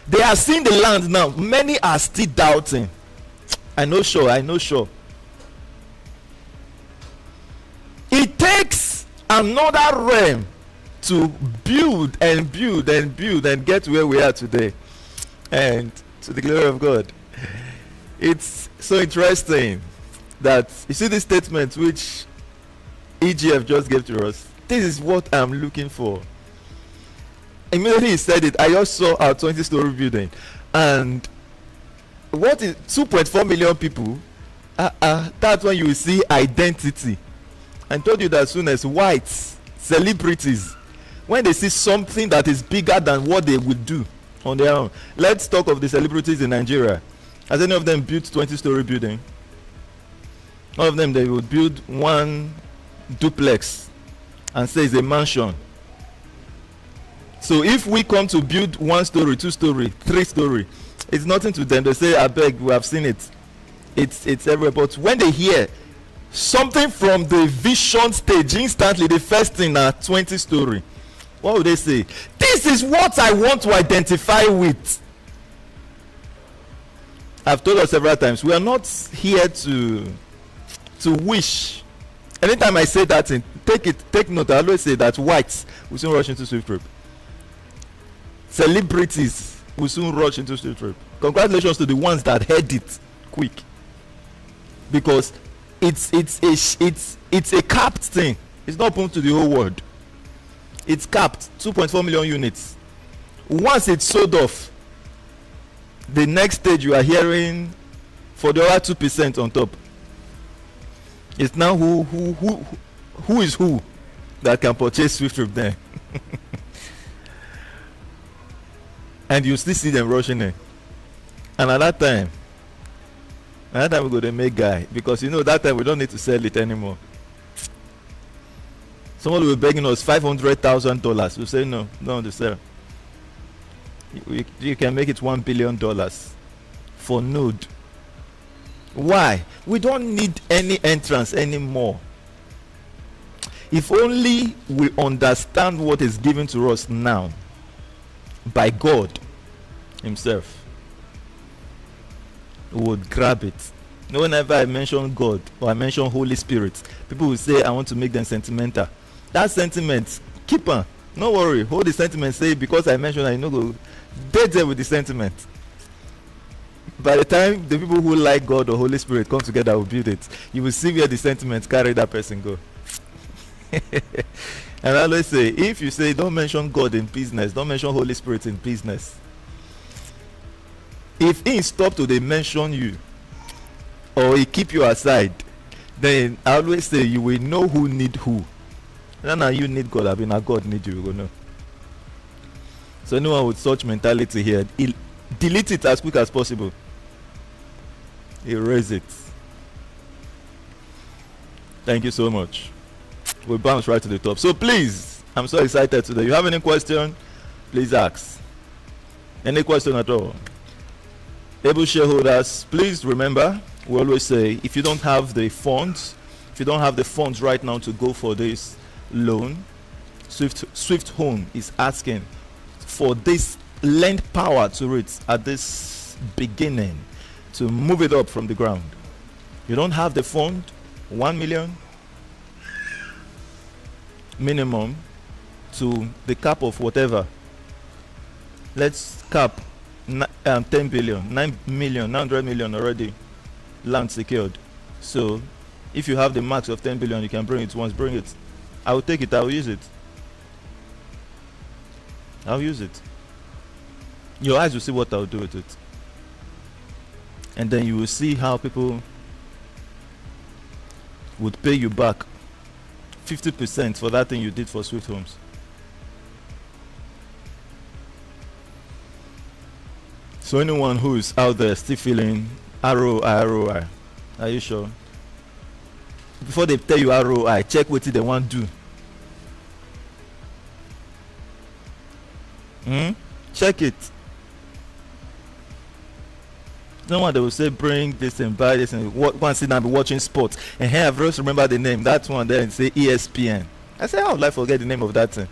They are seeing the land now. Many are still doubting. I know sure. It takes another realm to build and get to where we are today. And to the glory of God. It's so interesting that you see this statement which EGF just gave to us. This is what I'm looking for. Immediately he said it, I just saw our 20-story building, and what is 2.4 million people? That's when you will see identity. I told you that as soon as whites, celebrities, when they see something that is bigger than what they would do on their own. Let's talk of the celebrities in Nigeria. Has any of them built 20-story building? All of them, they would build one duplex and say it's a mansion. So if we come to build 1-story, 2-story, 3-story, it's nothing to them. They say, I beg, we have seen it. It's everywhere. But when they hear something from the vision stage, instantly the first thing are 20-story. What would they say? This is what I want to identify with. I've told us several times, we are not here to wish. Anytime I say that thing, take note. I always say that whites will soon rush into SWIFTtrip. Celebrities will soon rush into SWIFTtrip. Congratulations to the ones that heard it quick, because it's a capped thing. It's not open to the whole world. It's capped, 2.4 million units. Once it's sold off, the next stage you are hearing for the other 2% on top. It's now who is who that can purchase SWIFTtrip there. And you still see them rushing in. And at that time we're going to make guy, because that time we don't need to sell it anymore. Someone will be begging us $500,000. We say no, don't want to sell. You can make it $1 billion for nude. Why? We don't need any entrance anymore. If only we understand what is given to us now by God himself, we would grab it. Whenever I mention God or I mention Holy Spirit, people will say I want to make them sentimental. That sentiment, keep on. No worry, hold the sentiment. Say because I mentioned I go dead there with the sentiment. By the time the people who like God or Holy Spirit come together will build it, you will see where the sentiments carry that person go. And I always say, if you say don't mention God in business, don't mention Holy Spirit in business, if he stop to they mention you or he keep you aside, then I always say you will know who need who. Now you need God, God need you, you know. So anyone with such mentality here, delete it as quick as possible. Erase it. Thank you so much. We'll bounce right to the top. So please, I'm so excited today. You have any question? Please ask. Any question at all? Able shareholders, please remember, we always say, if you don't have the funds, right now to go for this loan, Swift Home is asking for this lend power to it at this beginning to move it up from the ground. You don't have the fund, 1 million minimum to the cap of whatever. Let's cap 10 billion, 9 million, 900 million already land secured. So if you have the max of 10 billion, you can bring it once, bring it. I will take it, I will use it. I'll use it. Your eyes will see what I'll do with it. And then you will see how people would pay you back 50% for that thing you did for Swift Homes. So anyone who is out there still feeling ROI, are you sure? Before they tell you ROI, check what they want to do. Check it. No one they will say bring this and buy this and one sit and be watching sports. And here I've just remember the name. That one there and say ESPN. I say how would I forget the name of that thing?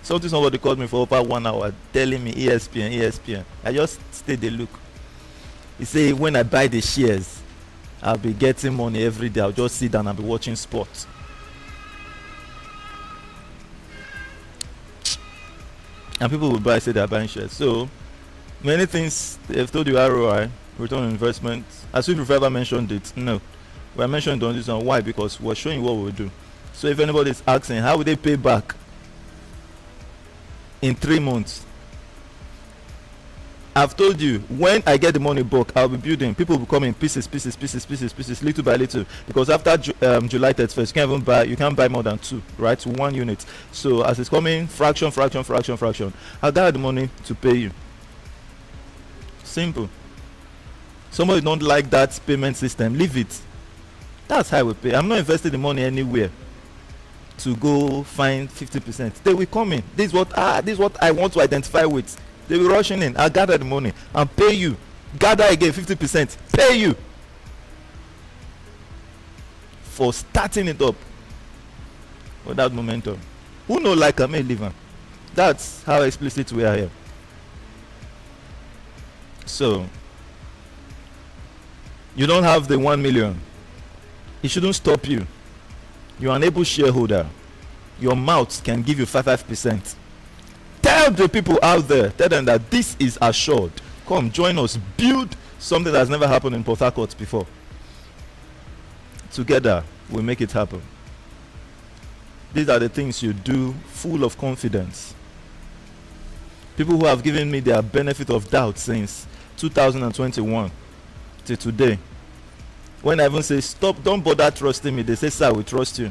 Somebody called me for over 1 hour telling me ESPN. I just stayed the look. He say when I buy the shares, I'll be getting money every day. I'll just sit down and be watching sports. And people will buy, say they're buying shares. So many things they've told you ROI, return on investment. As we ever mentioned it, no. We are mentioning on this one. Why? Because we're showing you what we'll do. So if anybody is asking how will they pay back in 3 months, I've told you when I get the money back, I'll be building. People will come in pieces, little by little. Because after July 31st, you can't buy more than 2, right? 1 unit. So as it's coming, fraction. I'll gather the money to pay you. Simple. Somebody don't like that payment system, leave it. That's how we pay. I'm not investing the money anywhere to go find 50%. They will come in. This is what I want to identify with. They will rushing in. I'll gather the money and pay you. Gather again 50%. Pay you for starting it up without momentum. Who know like I may leave them? That's how explicit we are here. So you don't have the 1 million. It shouldn't stop you. You're an able shareholder. Your mouth can give you 5%. Tell the people out there, tell them that this is assured. Come join us, build something that's never happened in Port Harcourt before. Together we'll make it happen. These are the things you do full of confidence. People who have given me their benefit of doubt since 2021 till today, when I even say stop, don't bother trusting me, they say sir, we trust you.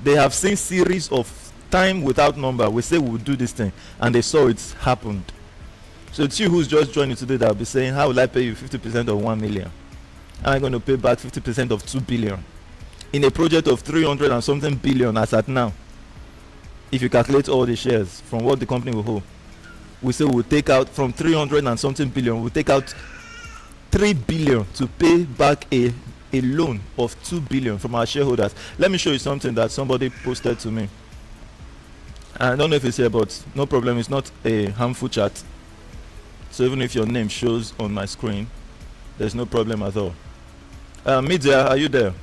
They have seen series of time without number. We say we'll do this thing and they saw it happened. So it's you who's just joining today that will be saying how will I pay you 50% of 1 million? Am I going to pay back 50% of 2 billion in a project of 300 and something billion as at now? If you calculate all the shares from what the company will hold, we say we'll take out from 300 and something billion, we'll take out 3 billion to pay back a loan of 2 billion from our shareholders. Let me show you something that somebody posted to me. I don't know if it's here, but no problem, it's not a harmful chat. So even if your name shows on my screen, there's no problem at all. Media, are you there?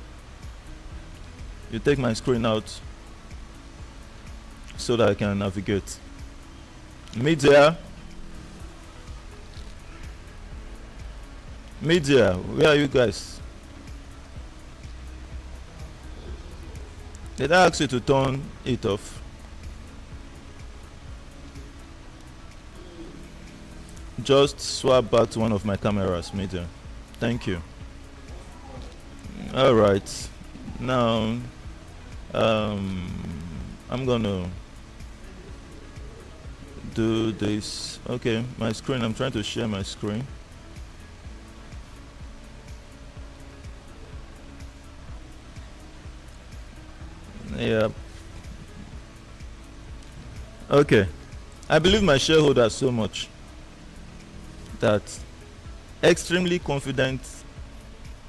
You take my screen out so that I can navigate. Media, where are you guys? Did I ask you to turn it off? Just swap back to one of my cameras, media. Thank you. All right. Now, I'm gonna do this. Okay, my screen. I'm trying to share my screen. Yeah. Okay. I believe my shareholders so much that extremely confident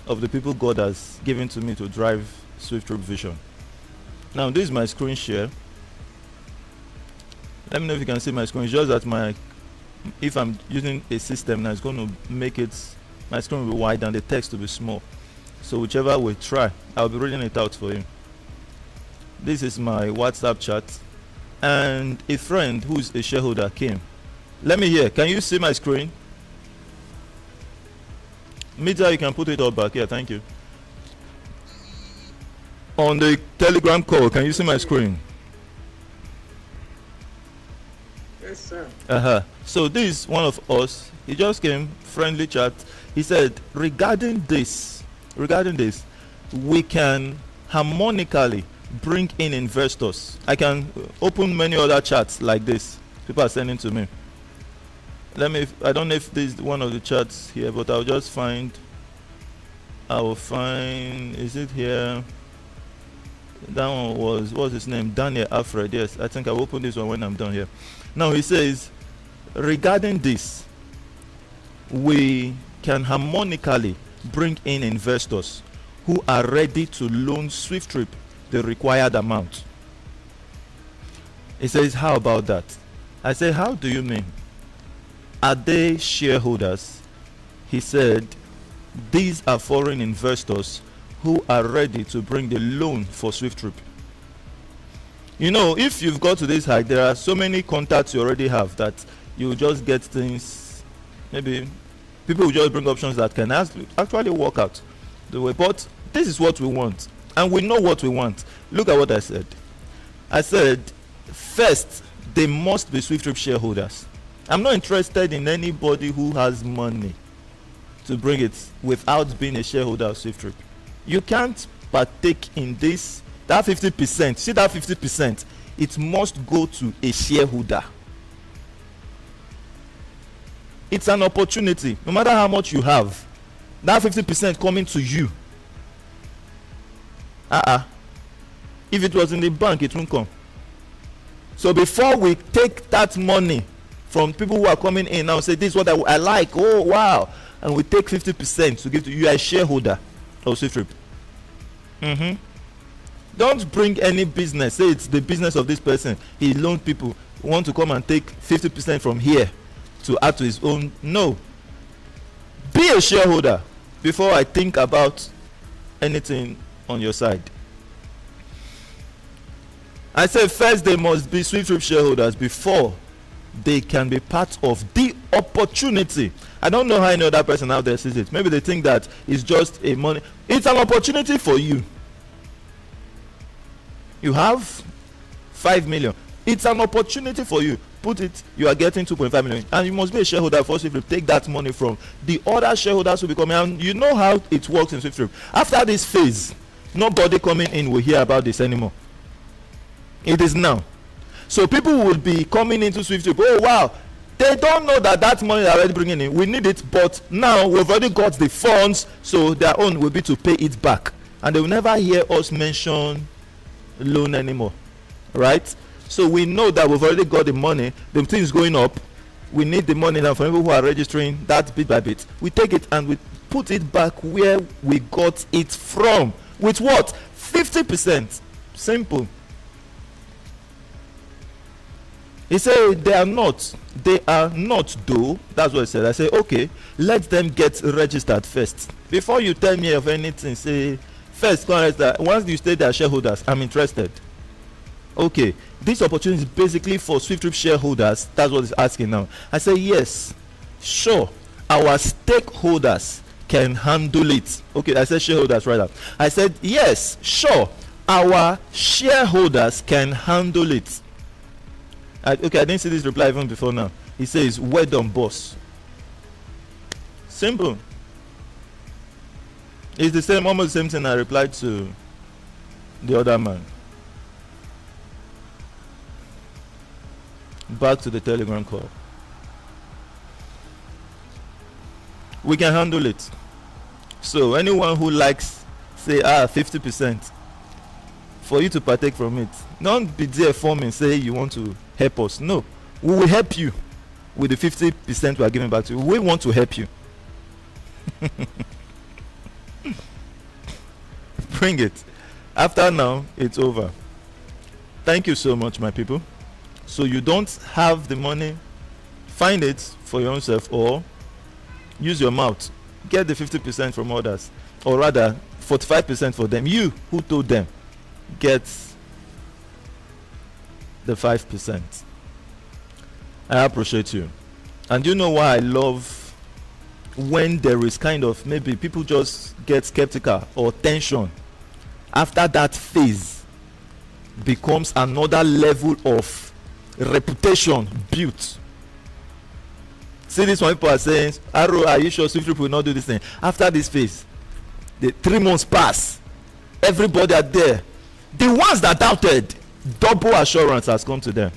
of the people God has given to me to drive SWIFTtrip vision. Now this is my screen share. Let me know if you can see my screen. It's just that if I'm using a system now, it's going to make it, my screen will be wide and the text will be small. So whichever we try, I'll be reading it out for you. This is my WhatsApp chat, and a friend who's a shareholder came. Let me hear. Can you see my screen? Media, you can put it all back. Yeah, thank you. On the Telegram call, can you see my screen? Yes, sir. So this is one of us. He just came, friendly chat. He said, regarding this, we can harmonically bring in investors. I can open many other chats like this. People are sending to me. I don't know if this is one of the chats here, but I'll just find. Is it here? That one what's his name? Daniel Alfred. Yes, I think I'll open this one when I'm done here. Now he says, regarding this, we can harmonically bring in investors who are ready to loan SWIFTtrip the required amount. He says, how about that? I say, how do you mean? Are they shareholders? He said, these are foreign investors who are ready to bring the loan for SWIFTtrip. You know, if you've got to this height, there are so many contacts you already have that you just get things. Maybe people will just bring options that can actually work out the way. But this is what we want, and we know what we want. Look at what I said. I said, first, they must be SWIFTtrip shareholders. I'm not interested in anybody who has money to bring it without being a shareholder of SWIFTtrip. You can't partake in this. That 50%, see that 50%, it must go to a shareholder. It's an opportunity. No matter how much you have, that 50% coming to you. If it was in the bank, it won't come. So before we take that money from people who are coming in now, say, this is what I like, oh wow, and we take 50% to give to you, a shareholder of SWIFTtrip. Don't bring any business. Say it's the business of this person. He loaned people, want to come and take 50% from here to add to his own. No. Be a shareholder before I think about anything on your side. I say first they must be SWIFTtrip shareholders before they can be part of the opportunity. I don't know how any other person out there sees it. Maybe they think that it's just a money. It's an opportunity for you. You have 5 million. It's an opportunity for you. Put it, you are getting 2.5 million, and you must be a shareholder for SWIFTtrip. Take that money from the other shareholders who will be coming. And you know how it works in SWIFTtrip. After this phase, nobody coming in will hear about this anymore. It is now. So people will be coming into SWIFTtrip. Oh wow, they don't know that money they are already bringing in. We need it, but now we've already got the funds, so their own will be to pay it back, and they will never hear us mention loan anymore, right? So we know that we've already got the money. The thing is going up. We need the money now for people who are registering that bit by bit. We take it and we put it back where we got it from. With what? 50%. Simple. He said they are not though. That's what I said. I say, okay, let them get registered first. Before you tell me of anything, say, first, once you state their shareholders, I'm interested. Okay, this opportunity is basically for SWIFTtrip shareholders. That's what it's asking now. I say, yes, sure, our stakeholders can handle it. Okay, I said shareholders right up. I said, yes, sure, our shareholders can handle it. Okay, I didn't see this reply even before now. He says, well done, boss. Simple. It's the same, almost the same thing I replied to the other man. Back to the Telegram call. We can handle it. So anyone who likes, say, 50%, for you to partake from it, don't be there for me and say you want to help us. No, we will help you with the 50% we are giving back to you. We want to help you. Bring it. After now, it's over. Thank you so much, my people. So you don't have the money, find it for yourself or use your mouth. Get the 50% from others. Or rather, 45% for them. You who told them gets the 5%. I appreciate you. And you know why I love when there is kind of maybe people just get skeptical or tension after that phase becomes another level of reputation built. See, this one, people are saying, Arrow, are you sure SWIFTtrip will not do this thing? After this phase, the 3 months pass, everybody are there. The ones that doubted, double assurance has come to them.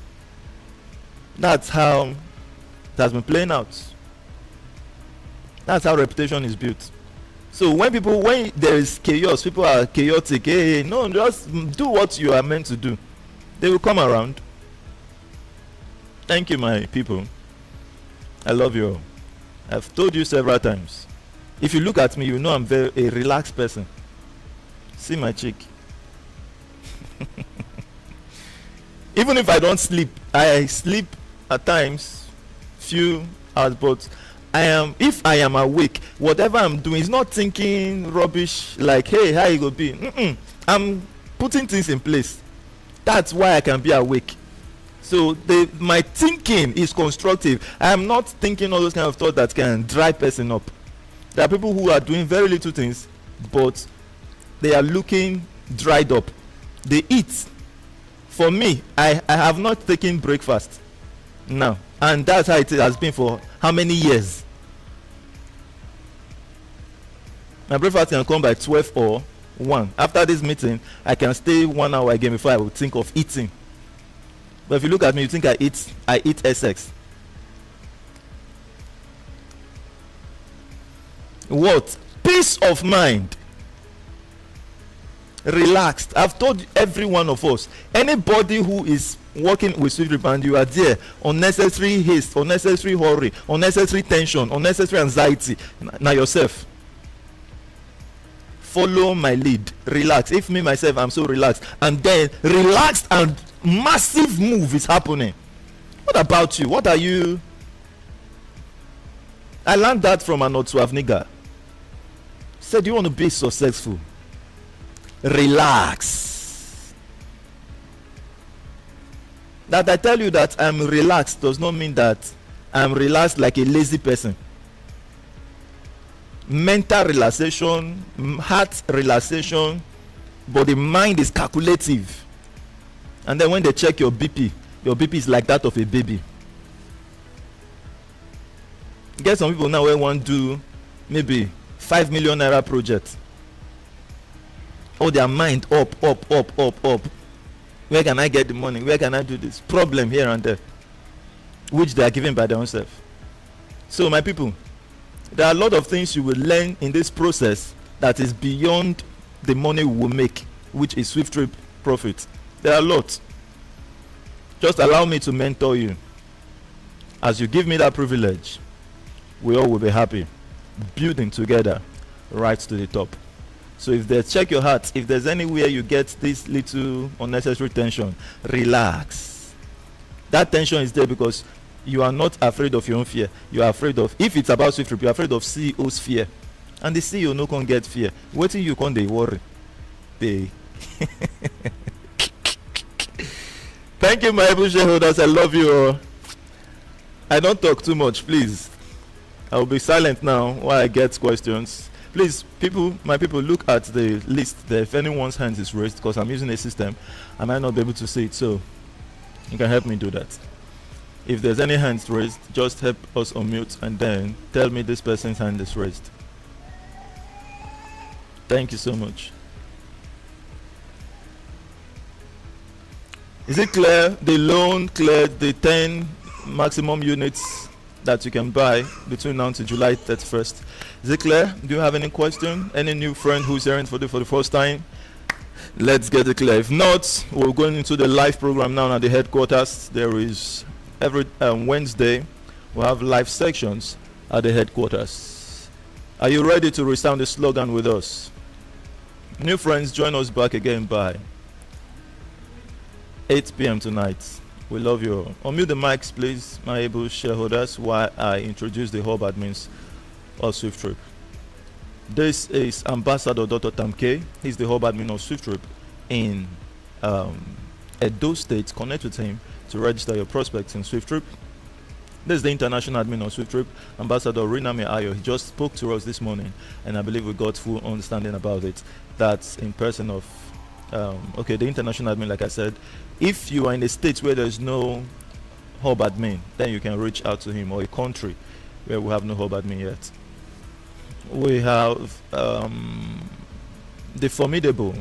That's how it has been playing out. That's how reputation is built. So when there is chaos, people are chaotic. Hey, no, just do what you are meant to do. They will come around. Thank you, my people. I love you all. I've told you several times. If you look at me, you know I'm a relaxed person. See my cheek. Even if I don't sleep, I sleep at times, few hours, but if I am awake, whatever I'm doing is not thinking rubbish like, hey, how you go be? I'm putting things in place. That's why I can be awake. So my thinking is constructive. I am not thinking all those kind of thoughts that can dry person up. There are people who are doing very little things, but they are looking dried up. They eat. For me, I have not taken breakfast now, and that's how it has been for how many years? My breakfast can come by 12 or 1. After this meeting, I can stay 1 hour again before I will think of eating. But if you look at me, you think I eat Essex. What? Peace of mind. Relaxed. I've told every one of us, anybody who is working with SWIFTtrip and you are there, unnecessary haste, unnecessary hurry, unnecessary tension, unnecessary anxiety, now yourself. Follow my lead. Relax. If me myself, I'm so relaxed, and then relaxed and massive move is happening. What about you? What are you? I learned that from an Otswavniga. Said, you want to be successful? Relax. That I tell you that I'm relaxed does not mean that I'm relaxed like a lazy person. Mental relaxation, heart relaxation, but the mind is calculative. And then when they check your BP is like that of a baby. Get some people now where want to do maybe 5 million naira project. Oh, their mind up. Where can I get the money? Where can I do this? Problem here and there, which they are given by their own self. So my people, there are a lot of things you will learn in this process that is beyond the money we will make, which is SWIFTtrip profit. There are a lot. Just allow me to mentor you. As you give me that privilege, we all will be happy, building together right to the top. So if they check your heart, if there's anywhere you get this little unnecessary tension, relax. That tension is there because you are not afraid of your own fear. You are afraid of, if it's about SWIFTtrip, you are afraid of CEO's fear. And the CEO no can get fear. What till you can they worry? They Thank you, my able shareholders. I love you all. I don't talk too much, please. I will be silent now while I get questions. Please, my people, look at the list there. If anyone's hand is raised, because I'm using a system, I might not be able to see it, so you can help me do that. If there's any hands raised, just help us unmute and then tell me this person's hand is raised. Thank you so much. Is it clear? The loan cleared the 10 maximum units that you can buy between now to July 31st. Is it clear? Do you have any question? Any new friend who's hearing for the first time? Let's get it clear. If not, we're going into the live program now at the headquarters. There is every Wednesday, we'll have live sections at the headquarters. Are you ready to resound the slogan with us? New friends, join us back again by 8 p.m. tonight. We love you all. Unmute the mics, please, my able shareholders, while I introduce the hub admins of SWIFTtrip. This is Ambassador Dr. Tamke. He's the hub admin of SWIFTtrip in Edo State. Connect with him to register your prospects in SWIFTtrip. This is the international admin of SWIFTtrip, Ambassador Riname Ayo. He just spoke to us this morning, and I believe we got full understanding about it. That's in person of, the international admin, like I said. If you are in a state where there's no hub admin, then you can reach out to him, or a country where we have no hub admin yet. We have the Formidable.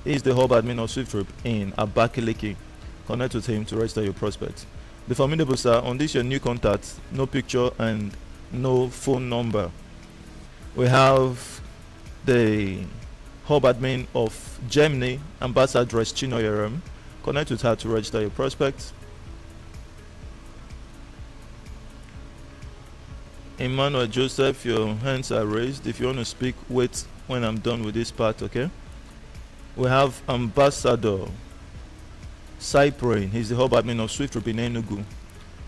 He's the hub admin of SWIFTtrip in Abakaliki. Connect with him to register your prospects. The Formidable, sir, on this your new contact, no picture and no phone number. We have the hub admin of Germany, Ambassadress Chino Yerem. Connect with her to register your prospects. Emmanuel Joseph, your hands are raised. If you want to speak, wait when I'm done with this part, okay? We have Ambassador Cyprian. He's the hub admin of SWIFTtrip in Enugu.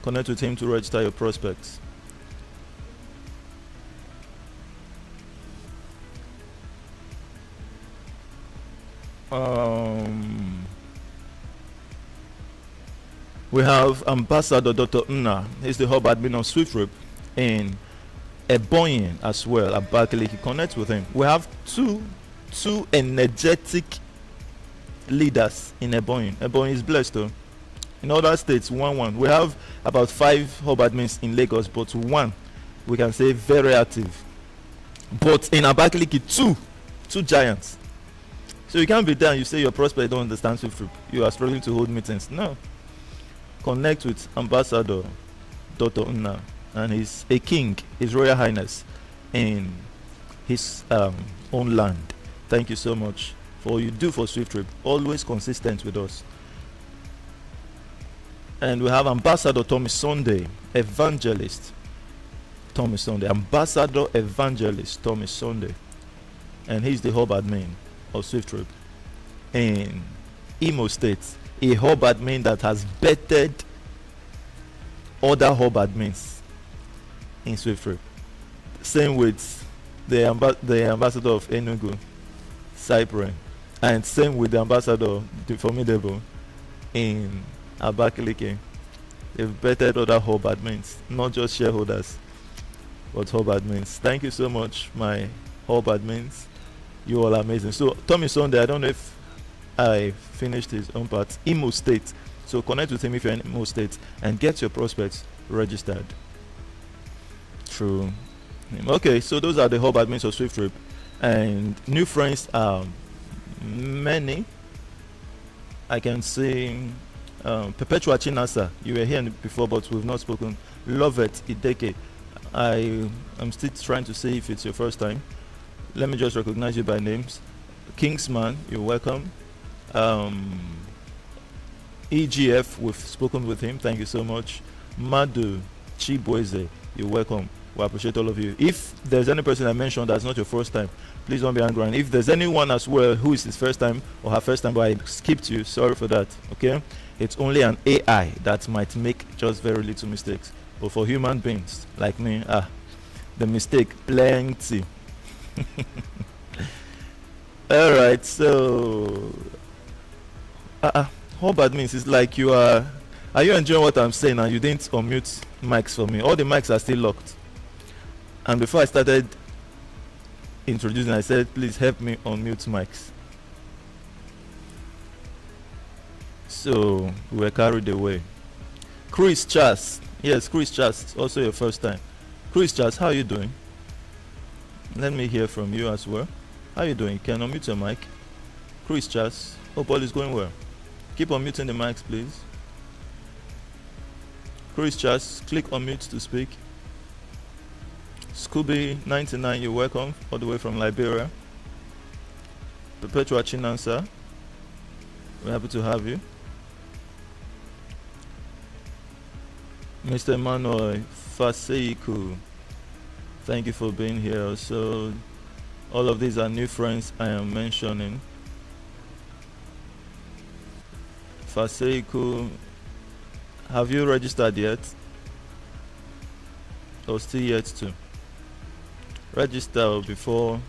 Connect with him to register your prospects. We have Ambassador Dr. Una. He's the hub admin of SWIFTtrip in Ebonyi as well, Abakaliki. Connect with him. We have two energetic leaders in Ebonyi. Ebonyi is blessed though. In other states, one. We have about 5 hub admins in Lagos, but one we can say very active. But in Abakaliki, two giants. So you can't be there and you say your prospect don't understand SWIFTtrip. You are struggling to hold meetings. No. Connect with Ambassador Dr. Una, and he's a king, His Royal Highness, in his own land. Thank you so much for all you do for SWIFTtrip. Always consistent with us. And we have Ambassador Tommy Sunday, Evangelist Tommy Sunday, Ambassador Evangelist Tommy Sunday, and he's the hub admin of SWIFTtrip in Imo State, a hub admin that has bettered other hub admins in SWIFTtrip. Same with the ambassador of Enugu, Cyprian, and same with the ambassador, the Formidable, in Abakaliki. They've bettered other hub admins, not just shareholders, but hub admins. Thank you so much, my hub admins. You all are amazing. So Tommy Sunday, I don't know if I finished his own part. Imo State. So connect with him if you're in Imo State and get your prospects registered through him. Okay, so those are the hub admins of SWIFTtrip, and new friends are many. I can see Perpetua Chinasa. You were here before, but we've not spoken. Love it, Ideke. I am still trying to see if it's your first time. Let me just recognize you by names. Kingsman, you're welcome. EGF, we've spoken with him. Thank you so much. Madu Chibueze, you're welcome. We appreciate all of you. If there's any person I mentioned that's not your first time, please don't be angry. And if there's anyone as well who is his first time or her first time, but I skipped you, sorry for that. Okay, it's only an AI that might make just very little mistakes. But for human beings like me, the mistake plenty. All right, so how bad means it's like you are you enjoying what I'm saying and you didn't unmute mics for me? All the mics are still locked. And before I started introducing, I said, please help me unmute mics. So we were carried away. Chris Chas. Yes, Chris Chas, also your first time. Chris Chas, how are you doing? Let me hear from you as well. How are you doing? Can you unmute your mic? Chris Chas, hope all is going well. Keep unmuting the mics, please. Chris Chas, click unmute to speak. Scooby99, you're welcome, all the way from Liberia. Perpetua Chinansa, we're happy to have you. Mr. Emmanuel Faseiku, thank you for being here. So all of these are new friends I am mentioning. Faseiku, have you registered yet? Or still yet to register before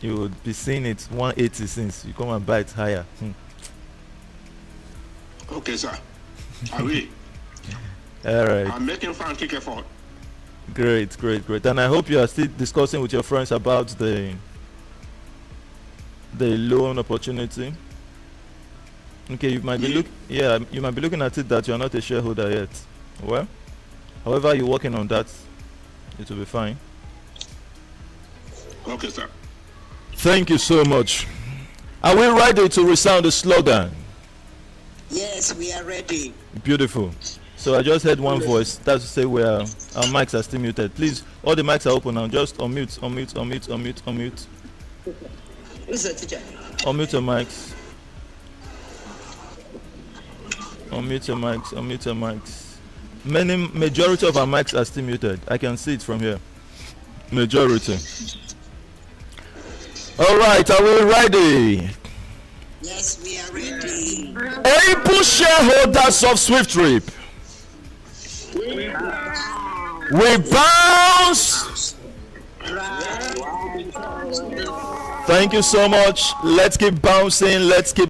you would be seeing it 180 since you come and buy it higher. Okay, sir. I will. All right. I'm making frantic effort. Great. And I hope you are still discussing with your friends about the loan opportunity. Okay, you might be you might be looking at it that you are not a shareholder yet. Well, however you're working on that, it will be fine. Okay, sir. Thank you so much. Are we ready to resound the slogan? Yes, we are ready. Beautiful. So I just heard one voice. That's to say our mics are still muted. Please, all the mics are open now. Just unmute. Who's the teacher? Unmute your mics. Unmute your mics. Majority of our mics are still muted. I can see it from here. Majority. All right, are we ready? Yes, we are ready. Able shareholders of SWIFTtrip, we bounce. Thank you so much. Let's keep bouncing. Let's keep